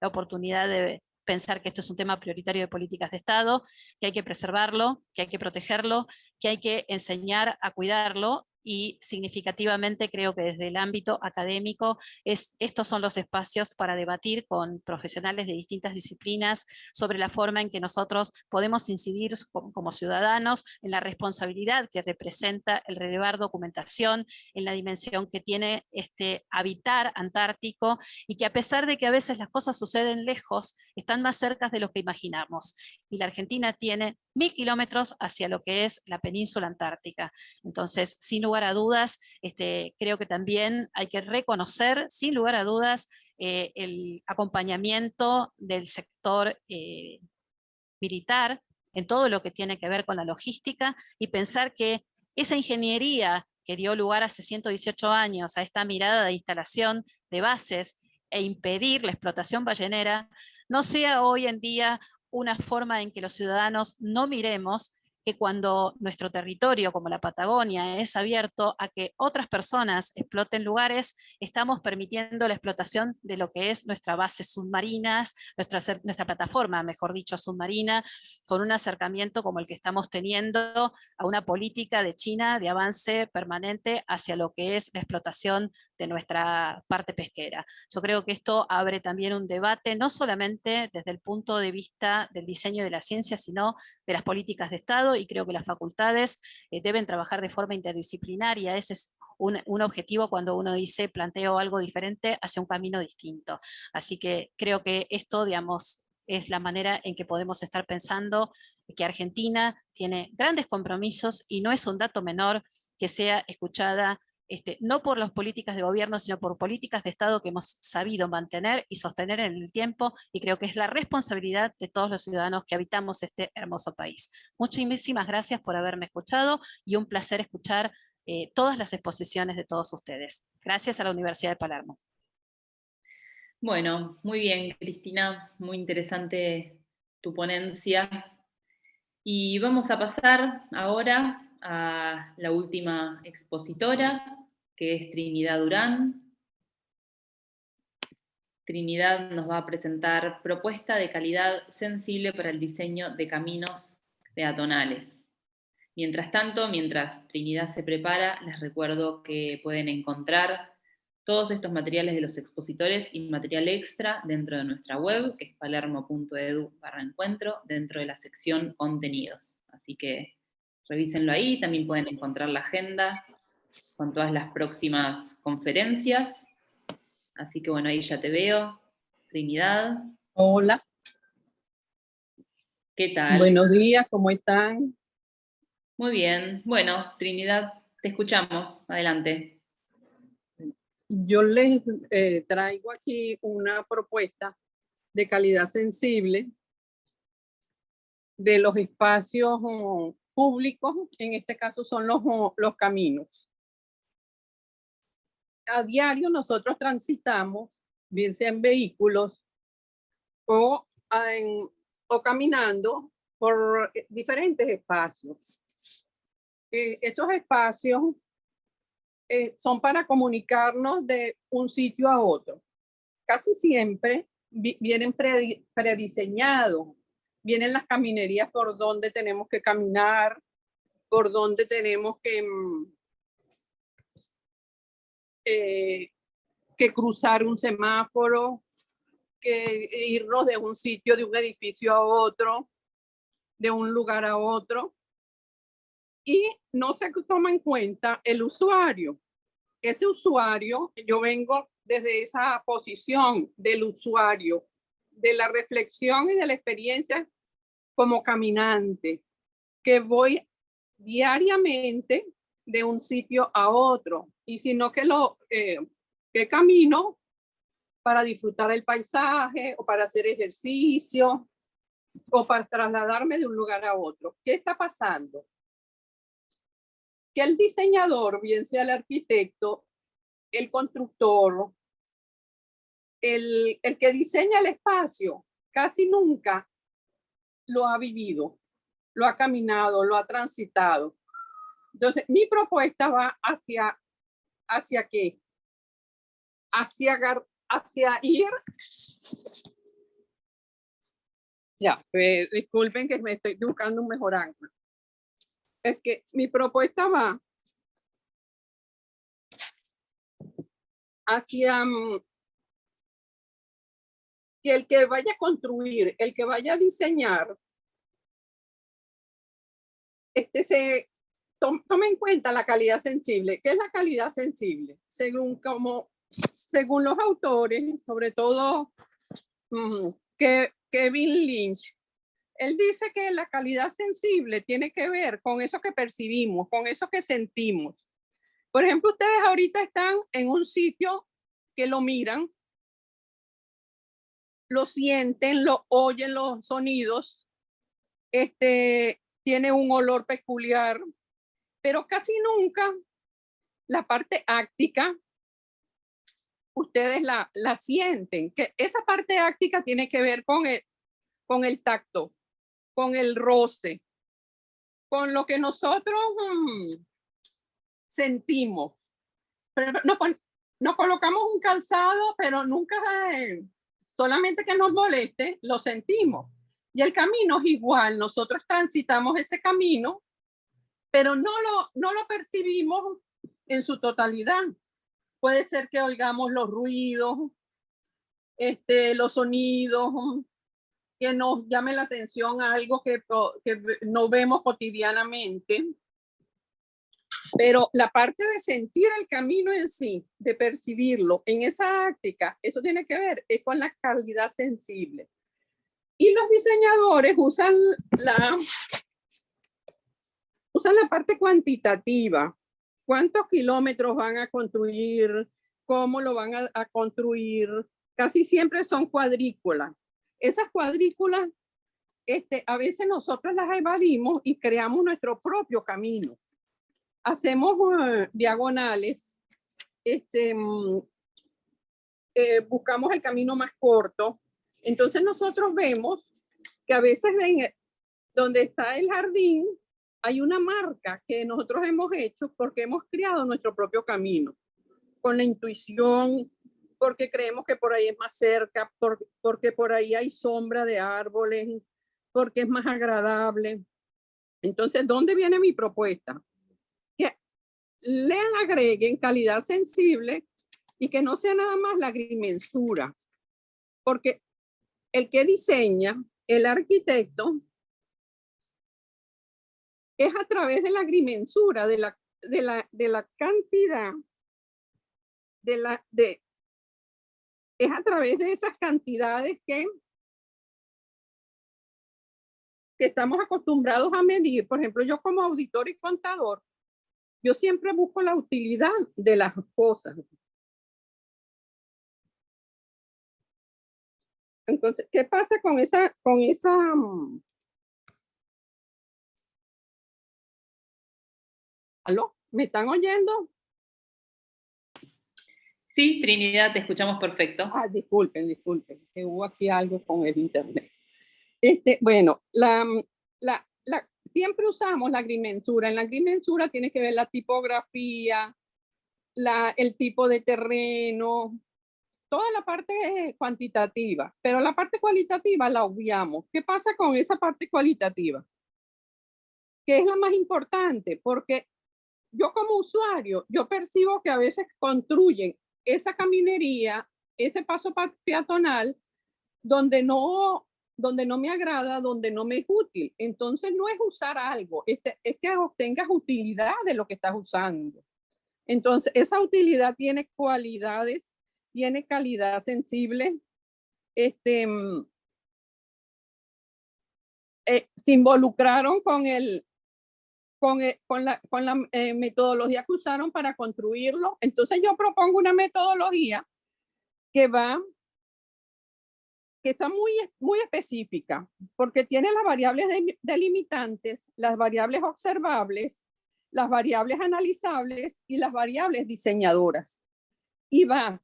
la oportunidad de pensar que esto es un tema prioritario de políticas de Estado, que hay que preservarlo, que hay que protegerlo, que hay que enseñar a cuidarlo, y significativamente creo que desde el ámbito académico estos son los espacios para debatir con profesionales de distintas disciplinas sobre la forma en que nosotros podemos incidir como ciudadanos en la responsabilidad que representa el relevar documentación, en la dimensión que tiene este habitar antártico, y que a pesar de que a veces las cosas suceden lejos, están más cerca de lo que imaginamos. Y la Argentina tiene 1000 kilómetros hacia lo que es la península antártica. Entonces, sin lugar a dudas, creo que también hay que reconocer, sin lugar a dudas, el acompañamiento del sector militar en todo lo que tiene que ver con la logística, y pensar que esa ingeniería que dio lugar hace 118 años a esta mirada de instalación de bases e impedir la explotación ballenera, no sea hoy en día una forma en que los ciudadanos no miremos que cuando nuestro territorio, como la Patagonia, es abierto a que otras personas exploten lugares, estamos permitiendo la explotación de lo que es nuestra base submarinas, nuestra plataforma, mejor dicho, submarina, con un acercamiento como el que estamos teniendo a una política de China de avance permanente hacia lo que es la explotación de nuestra parte pesquera. Yo creo que esto abre también un debate, no solamente desde el punto de vista del diseño de la ciencia, sino de las políticas de Estado, y creo que las facultades deben trabajar de forma interdisciplinaria. Ese es un objetivo cuando uno dice planteo algo diferente hacia un camino distinto. Así que creo que esto, digamos, es la manera en que podemos estar pensando que Argentina tiene grandes compromisos, y no es un dato menor que sea escuchada no por las políticas de gobierno, sino por políticas de Estado que hemos sabido mantener y sostener en el tiempo, y creo que es la responsabilidad de todos los ciudadanos que habitamos este hermoso país. Muchísimas gracias por haberme escuchado, y un placer escuchar todas las exposiciones de todos ustedes. Gracias a la Universidad de Palermo. Bueno, muy bien, Cristina, muy interesante tu ponencia. Y vamos a pasar ahora a la última expositora, que es Trinidad Durán. Trinidad nos va a presentar propuesta de calidad sensible para el diseño de caminos peatonales. Mientras tanto, mientras Trinidad se prepara, les recuerdo que pueden encontrar todos estos materiales de los expositores y material extra dentro de nuestra web, que es palermo.edu/encuentro, dentro de la sección contenidos. Así que revísenlo ahí, también pueden encontrar la agenda con todas las próximas conferencias. Así que bueno, ahí ya te veo, Trinidad. Hola. ¿Qué tal? Buenos días, ¿cómo están? Muy bien. Bueno, Trinidad, te escuchamos. Adelante. Yo les traigo aquí una propuesta de calidad sensible de los espacios públicos, en este caso son los caminos. A diario nosotros transitamos, bien sea en vehículos o caminando por diferentes espacios. Esos espacios son para comunicarnos de un sitio a otro. Casi siempre vienen prediseñados, vienen las caminerías por donde tenemos que caminar, por donde tenemos que cruzar un semáforo, que irnos de un sitio, de un edificio a otro, de un lugar a otro. Y no se toma en cuenta el usuario. Ese usuario, yo vengo desde esa posición del usuario, de la reflexión y de la experiencia como caminante, que voy diariamente de un sitio a otro, y sino que que camino para disfrutar el paisaje, o para hacer ejercicio, o para trasladarme de un lugar a otro. ¿Qué está pasando? Que el diseñador, bien sea el arquitecto, el constructor, el que diseña el espacio, casi nunca lo ha vivido, lo ha caminado, lo ha transitado. Entonces, mi propuesta va ¿hacia qué? Hacia ir. Ya, disculpen que me estoy buscando un mejor ángulo. Es que mi propuesta va hacia que el que vaya a construir, el que vaya a diseñar, tome en cuenta la calidad sensible. ¿Qué es la calidad sensible? Según los autores, sobre todo Kevin Lynch, él dice que la calidad sensible tiene que ver con eso que percibimos, con eso que sentimos. Por ejemplo, ustedes ahorita están en un sitio que lo miran, lo sienten, lo oyen los sonidos, tiene un olor peculiar, pero casi nunca la parte áctica ustedes la sienten, que esa parte áctica tiene que ver con el tacto, con el roce, con lo que nosotros sentimos. Pero nos colocamos un calzado, pero nunca solamente que nos moleste, lo sentimos. Y el camino es igual, nosotros transitamos ese camino, pero no lo percibimos en su totalidad. Puede ser que oigamos los ruidos, los sonidos, que nos llame la atención a algo que no vemos cotidianamente. Pero la parte de sentir el camino en sí, de percibirlo en esa áctica, eso tiene que ver con la calidad sensible. Y los diseñadores usan la parte cuantitativa. ¿Cuántos kilómetros van a construir? ¿Cómo lo van a construir? Casi siempre son cuadrículas. Esas cuadrículas, a veces nosotros las evadimos y creamos nuestro propio camino. Hacemos diagonales, buscamos el camino más corto. Entonces nosotros vemos que a veces donde está el jardín hay una marca que nosotros hemos hecho porque hemos creado nuestro propio camino, con la intuición, porque creemos que por ahí es más cerca, porque por ahí hay sombra de árboles, porque es más agradable. Entonces, ¿dónde viene mi propuesta? Que le agreguen calidad sensible y que no sea nada más la agrimensura, porque el que diseña, el arquitecto, es a través de la agrimensura, de la cantidad, es a través de esas cantidades que estamos acostumbrados a medir. Por ejemplo, yo como auditor y contador, yo siempre busco la utilidad de las cosas. Entonces, ¿qué pasa con esa ¿Aló? ¿Me están oyendo? Sí, Trinidad, te escuchamos perfecto. Disculpen, que hubo aquí algo con el internet. Bueno, siempre usamos la agrimensura. En la agrimensura tiene que ver la tipografía, el tipo de terreno, toda la parte cuantitativa, pero la parte cualitativa la obviamos. ¿Qué pasa con esa parte cualitativa? Que es la más importante, porque yo como usuario, yo percibo que a veces construyen esa caminería, ese paso peatonal, donde no me agrada, donde no me es útil. Entonces no es usar algo, es que obtengas utilidad de lo que estás usando. Entonces esa utilidad tiene cualidades, tiene calidad sensible. Se involucraron con la metodología que usaron para construirlo. Entonces yo propongo una metodología que está muy específica, porque tiene las variables delimitantes, las variables observables, las variables analizables y las variables diseñadoras. Y va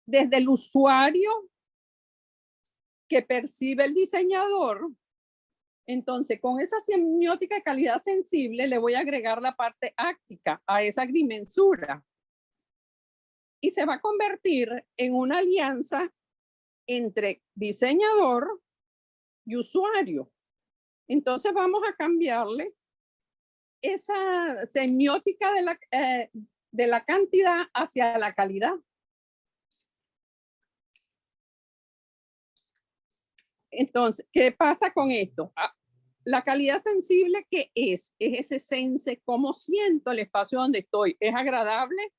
desde el usuario que percibe el diseñador. Entonces, con esa semiótica de calidad sensible, le voy a agregar la parte áctica a esa agrimensura. Y se va a convertir en una alianza entre diseñador y usuario. Entonces, vamos a cambiarle esa semiótica de la cantidad hacia la calidad. Entonces, ¿qué pasa con esto? La calidad sensible, ¿qué es? Es ese sense, cómo siento el espacio donde estoy. ¿Es agradable?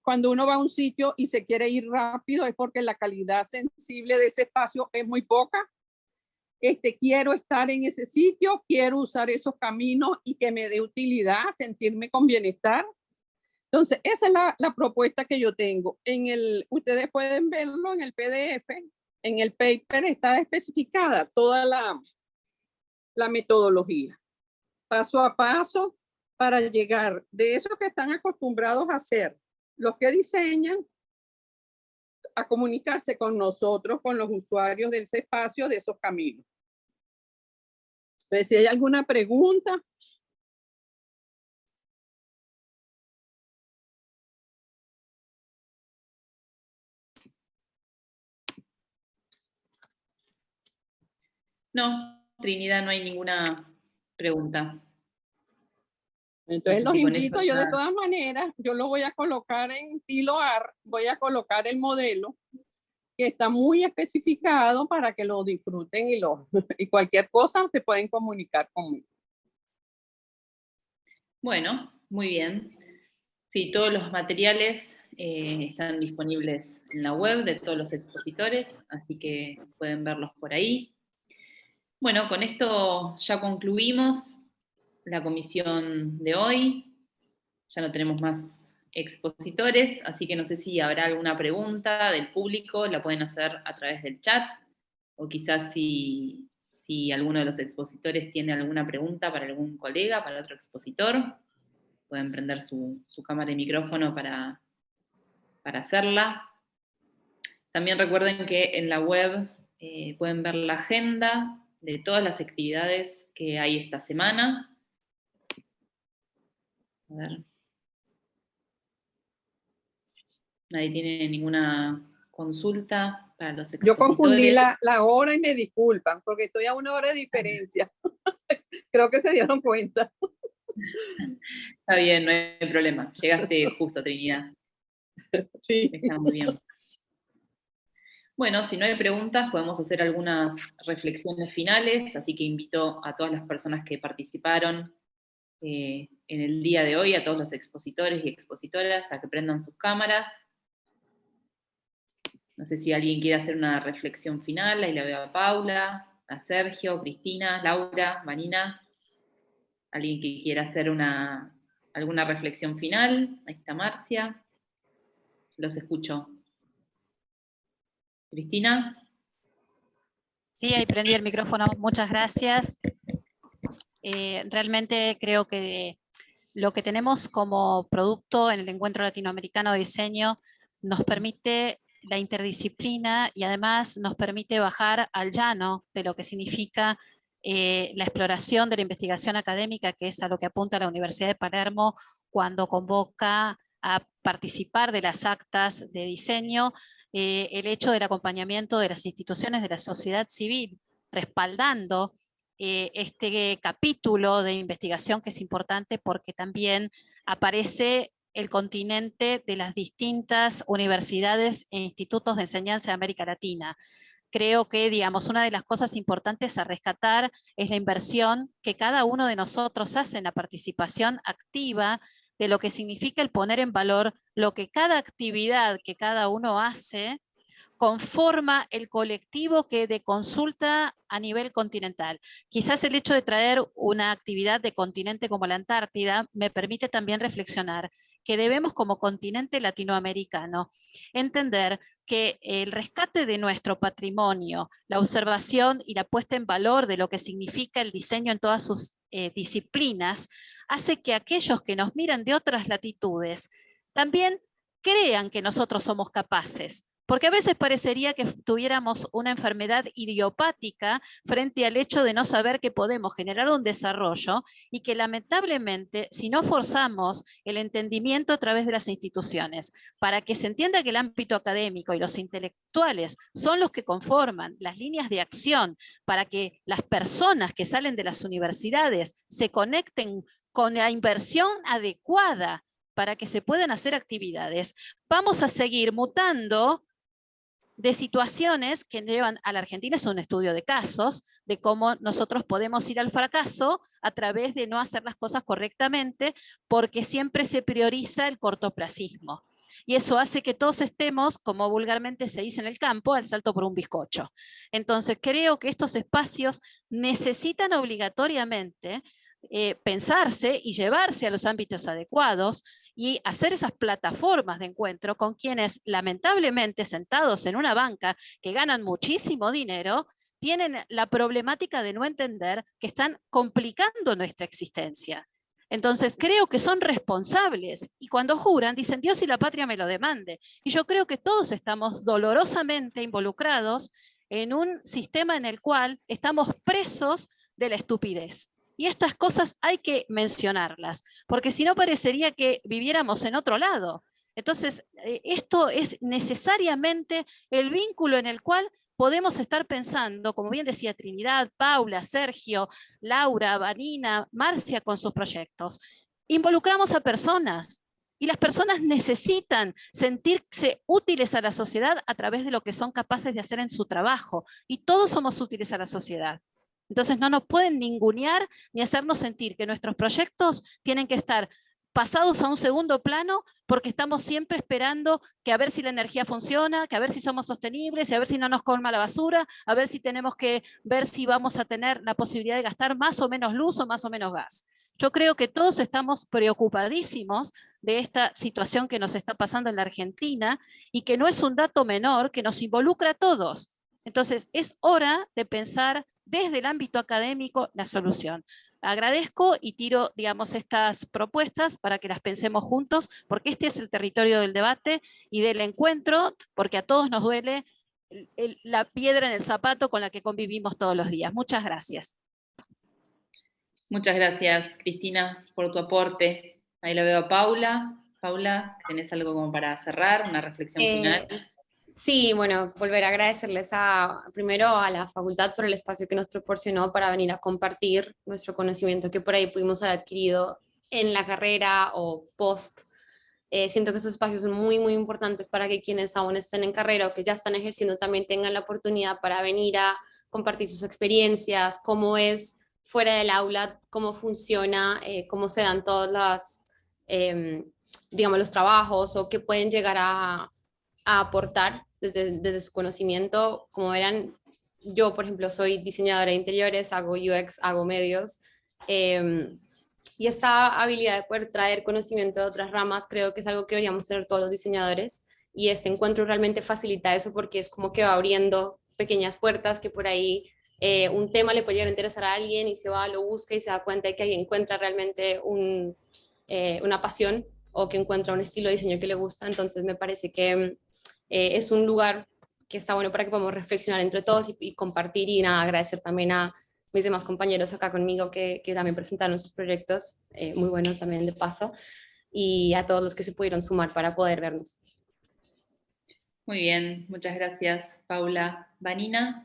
Cuando uno va a un sitio y se quiere ir rápido, es porque la calidad sensible de ese espacio es muy poca. Quiero estar en ese sitio, quiero usar esos caminos y que me dé utilidad, sentirme con bienestar. Entonces, esa es la propuesta que yo tengo. Ustedes pueden verlo en el PDF, en el paper está especificada toda la metodología, paso a paso, para llegar de eso que están acostumbrados a hacer, los que diseñan, a comunicarse con nosotros, con los usuarios de ese espacio, de esos caminos. Entonces, si hay alguna pregunta. No, Trinidad, no hay ninguna pregunta. Entonces No sé los si con invito, eso yo de ya- todas maneras, yo lo voy a colocar en Tiloar, voy a colocar el modelo que está muy especificado para que lo disfruten y cualquier cosa se pueden comunicar conmigo. Bueno, muy bien. Sí, todos los materiales están disponibles en la web de todos los expositores, así que pueden verlos por ahí. Bueno, con esto ya concluimos la comisión de hoy. Ya no tenemos más expositores, así que no sé si habrá alguna pregunta del público, la pueden hacer a través del chat, o quizás si alguno de los expositores tiene alguna pregunta para algún colega, para otro expositor, pueden prender su cámara y micrófono para hacerla. También recuerden que en la web pueden ver la agenda de todas las actividades que hay esta semana. A ver. Nadie tiene ninguna consulta para los expositores. Yo confundí la hora y me disculpan, porque estoy a 1 hora de diferencia. Creo que se dieron cuenta. Está bien, no hay problema. Llegaste justo, Trinidad. Sí. Está muy bien. Bueno, si no hay preguntas, podemos hacer algunas reflexiones finales, así que invito a todas las personas que participaron en el día de hoy, a todos los expositores y expositoras, a que prendan sus cámaras. No sé si alguien quiere hacer una reflexión final, ahí la veo a Paula, a Sergio, Cristina, Laura, Vanina. ¿Alguien que quiera hacer alguna reflexión final? Ahí está Marcia. Los escucho. ¿Cristina? Sí, ahí prendí el micrófono. Muchas gracias. Realmente creo que lo que tenemos como producto en el Encuentro Latinoamericano de Diseño nos permite la interdisciplina y además nos permite bajar al llano de lo que significa la exploración de la investigación académica, que es a lo que apunta la Universidad de Palermo cuando convoca a participar de las actas de diseño, el hecho del acompañamiento de las instituciones de la sociedad civil, respaldando este capítulo de investigación que es importante porque también aparece el continente de las distintas universidades e institutos de enseñanza de América Latina. Creo que, digamos, una de las cosas importantes a rescatar es la inversión que cada uno de nosotros hace en la participación activa de lo que significa el poner en valor lo que cada actividad que cada uno hace conforma el colectivo que de consulta a nivel continental. Quizás el hecho de traer una actividad de continente como la Antártida me permite también reflexionar que debemos como continente latinoamericano entender que el rescate de nuestro patrimonio, la observación y la puesta en valor de lo que significa el diseño en todas sus disciplinas, hace que aquellos que nos miran de otras latitudes también crean que nosotros somos capaces. Porque a veces parecería que tuviéramos una enfermedad idiopática frente al hecho de no saber que podemos generar un desarrollo y que lamentablemente, si no forzamos el entendimiento a través de las instituciones, para que se entienda que el ámbito académico y los intelectuales son los que conforman las líneas de acción para que las personas que salen de las universidades se conecten con la inversión adecuada para que se puedan hacer actividades, vamos a seguir mutando de situaciones que llevan a la Argentina. Es un estudio de casos, de cómo nosotros podemos ir al fracaso a través de no hacer las cosas correctamente, porque siempre se prioriza el cortoplacismo. Y eso hace que todos estemos, como vulgarmente se dice en el campo, al salto por un bizcocho. Entonces creo que estos espacios necesitan obligatoriamente pensarse y llevarse a los ámbitos adecuados, y hacer esas plataformas de encuentro con quienes, lamentablemente, sentados en una banca que ganan muchísimo dinero, tienen la problemática de no entender que están complicando nuestra existencia. Entonces creo que son responsables, y cuando juran dicen Dios y la patria me lo demande. Y yo creo que todos estamos dolorosamente involucrados en un sistema en el cual estamos presos de la estupidez. Y estas cosas hay que mencionarlas, porque si no parecería que viviéramos en otro lado. Entonces, esto es necesariamente el vínculo en el cual podemos estar pensando, como bien decía Trinidad, Paula, Sergio, Laura, Vanina, Marcia con sus proyectos. Involucramos a personas, y las personas necesitan sentirse útiles a la sociedad a través de lo que son capaces de hacer en su trabajo, y todos somos útiles a la sociedad. Entonces no nos pueden ningunear ni hacernos sentir que nuestros proyectos tienen que estar pasados a un segundo plano porque estamos siempre esperando que a ver si la energía funciona, que a ver si somos sostenibles, a ver si no nos colma la basura, a ver si tenemos que ver si vamos a tener la posibilidad de gastar más o menos luz o más o menos gas. Yo creo que todos estamos preocupadísimos de esta situación que nos está pasando en la Argentina, y que no es un dato menor, que nos involucra a todos. Entonces es hora de pensar desde el ámbito académico la solución. Agradezco y tiro, digamos, estas propuestas para que las pensemos juntos, porque este es el territorio del debate y del encuentro, porque a todos nos duele la piedra en el zapato con la que convivimos todos los días. Muchas gracias. Muchas gracias, Cristina, por tu aporte. Ahí la veo a Paula. Paula, ¿tenés algo como para cerrar, una reflexión final? Sí, bueno, volver a agradecerles primero a la facultad por el espacio que nos proporcionó para venir a compartir nuestro conocimiento que por ahí pudimos haber adquirido en la carrera o post. Siento que esos espacios son muy, muy importantes para que quienes aún estén en carrera o que ya están ejerciendo también tengan la oportunidad para venir a compartir sus experiencias, cómo es fuera del aula, cómo funciona, cómo se dan todos digamos, los trabajos o qué pueden llegar a aportar desde su conocimiento. Como verán, yo, por ejemplo, soy diseñadora de interiores, hago UX, hago medios, y esta habilidad de poder traer conocimiento de otras ramas creo que es algo que deberíamos tener todos los diseñadores, y este encuentro realmente facilita eso, porque es como que va abriendo pequeñas puertas que por ahí un tema le puede llegar a interesar a alguien y se va, lo busca y se da cuenta de que ahí encuentra realmente una pasión, o que encuentra un estilo de diseño que le gusta. Entonces me parece que es un lugar que está bueno para que podamos reflexionar entre todos y compartir, y nada, agradecer también a mis demás compañeros acá conmigo que también presentaron sus proyectos, muy buenos también de paso, y a todos los que se pudieron sumar para poder vernos. Muy bien, muchas gracias, Paula. Vanina.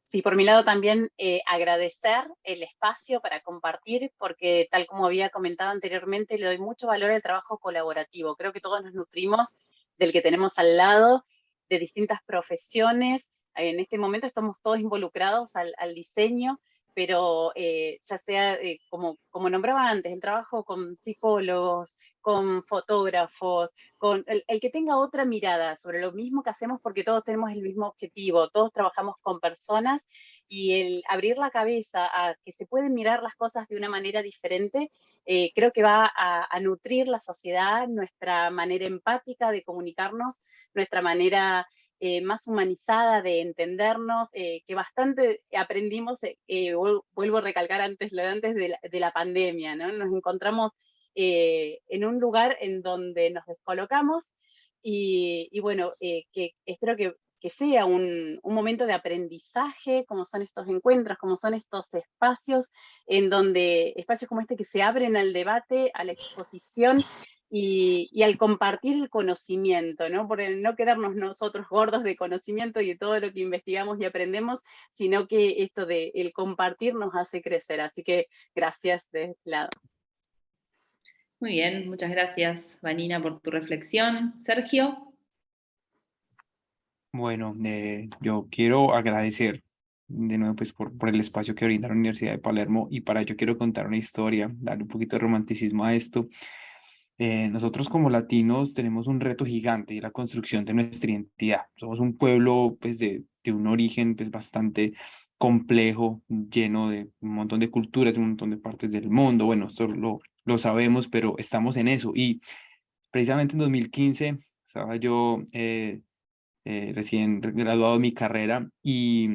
Sí, por mi lado también agradecer el espacio para compartir, porque tal como había comentado anteriormente, le doy mucho valor al trabajo colaborativo. Creo que todos nos nutrimos del que tenemos al lado, de distintas profesiones. En este momento estamos todos involucrados al diseño, pero ya sea, como nombraba antes, el trabajo con psicólogos, con fotógrafos, con el que tenga otra mirada sobre lo mismo que hacemos, porque todos tenemos el mismo objetivo, todos trabajamos con personas, y el abrir la cabeza a que se pueden mirar las cosas de una manera diferente, creo que va a nutrir la sociedad, nuestra manera empática de comunicarnos, nuestra manera más humanizada de entendernos, que bastante aprendimos, vuelvo a recalcar antes de la pandemia, ¿no? Nos encontramos en un lugar en donde nos descolocamos, y bueno, que espero que sea un momento de aprendizaje, como son estos encuentros, como son estos espacios, en donde espacios como este que se abren al debate, a la exposición, y al compartir el conocimiento, ¿no? Por el no quedarnos nosotros gordos de conocimiento y de todo lo que investigamos y aprendemos, sino que esto de el compartir nos hace crecer. Así que gracias de este lado. Muy bien, muchas gracias, Vanina, por tu reflexión. Sergio. Bueno, yo quiero agradecer de nuevo pues, por el espacio que brinda la Universidad de Palermo, y para ello quiero contar una historia, darle un poquito de romanticismo a esto. Nosotros como latinos tenemos un reto gigante y la construcción de nuestra identidad. Somos un pueblo pues, de un origen pues, bastante complejo, lleno de un montón de culturas, de un montón de partes del mundo. Bueno, esto lo sabemos, pero estamos en eso. Y precisamente en 2015 estaba yo recién graduado de mi carrera y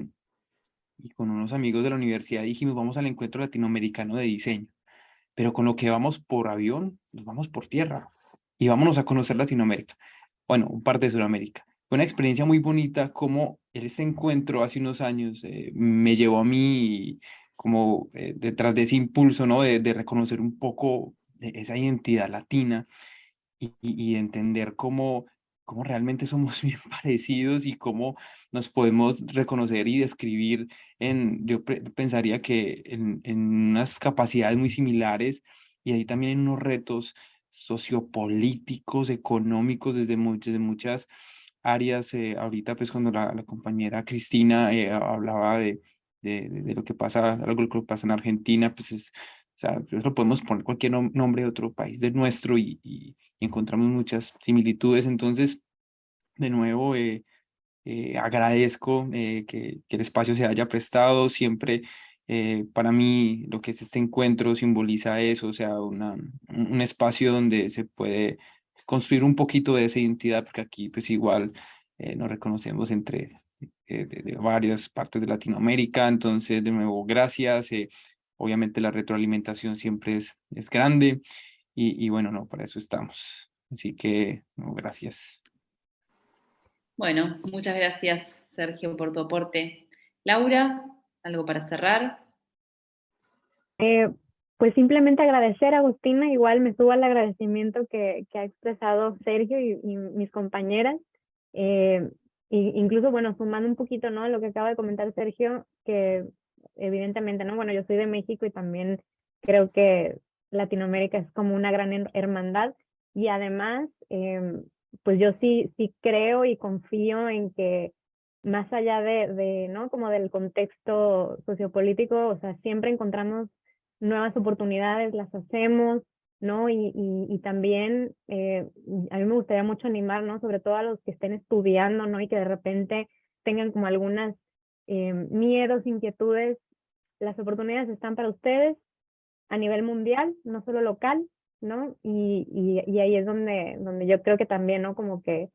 con unos amigos de la universidad dijimos, vamos al encuentro latinoamericano de diseño, pero con lo que vamos por avión, nos vamos por tierra y vámonos a conocer Latinoamérica. Bueno, un parte de Sudamérica. Fue una experiencia muy bonita como ese encuentro hace unos años me llevó a mí como detrás de ese impulso, ¿no? De reconocer un poco de esa identidad latina y entender cómo realmente somos bien parecidos y cómo nos podemos reconocer y describir yo pensaría que en unas capacidades muy similares, y ahí también en unos retos sociopolíticos, económicos, desde muchas áreas. Ahorita pues cuando la compañera Cristina hablaba de lo que pasa, algo que pasa en Argentina, pues o sea, lo podemos poner cualquier nombre de otro país del nuestro y encontramos muchas similitudes. Entonces, de nuevo, agradezco que el espacio se haya prestado. Siempre para mí lo que es este encuentro simboliza eso, o sea, un espacio donde se puede construir un poquito de esa identidad, porque aquí pues igual nos reconocemos entre de varias partes de Latinoamérica. Entonces, de nuevo, gracias. Obviamente la retroalimentación siempre es grande y bueno, no, para eso estamos. Así que, no, gracias. Bueno, muchas gracias, Sergio, por tu aporte. Laura, ¿algo para cerrar? Pues simplemente agradecer a Agustina, igual me subo al agradecimiento que ha expresado Sergio y mis compañeras. Incluso, bueno, sumando un poquito, ¿no? Lo que acaba de comentar Sergio, que evidentemente, ¿no? Bueno, yo soy de México y también creo que Latinoamérica es como una gran hermandad, y además, pues yo sí creo y confío en que más allá ¿no? Como del contexto sociopolítico, o sea, siempre encontramos nuevas oportunidades, las hacemos, ¿no? Y también a mí me gustaría mucho animar, ¿no? Sobre todo a los que estén estudiando, ¿no? Y que de repente tengan como algunas miedos, inquietudes. Las oportunidades están para ustedes a nivel mundial, no solo local, ¿no? Y ahí es donde yo creo que también, ¿no? Como que,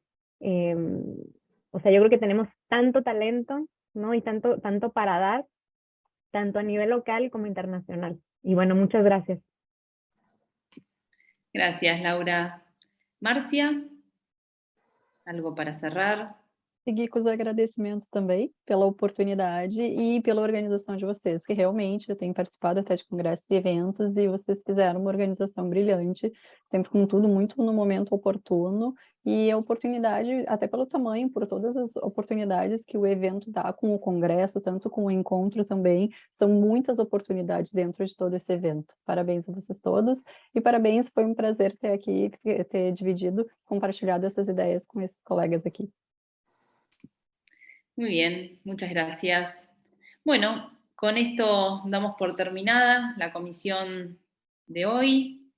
o sea, yo creo que tenemos tanto talento, ¿no? Y tanto para dar, tanto a nivel local como internacional. Y bueno, muchas gracias. Gracias, Laura. Márcia, algo para cerrar? Seguir com os agradecimentos também pela oportunidade e pela organização de vocês, que realmente eu tenho participado até de congressos e eventos, e vocês fizeram uma organização brilhante, sempre com tudo muito no momento oportuno, e a oportunidade, até pelo tamanho, por todas as oportunidades que o evento dá com o congresso, tanto com o encontro também, são muitas oportunidades dentro de todo esse evento. Parabéns a vocês todos, e parabéns, foi um prazer ter aqui, ter dividido, compartilhado essas ideias com esses colegas aqui. Muy bien, muchas gracias. Bueno, con esto damos por terminada la comisión de hoy.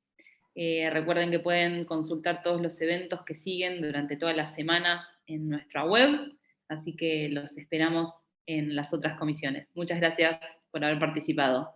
Recuerden que pueden consultar todos los eventos que siguen durante toda la semana en nuestra web, así que los esperamos en las otras comisiones. Muchas gracias por haber participado.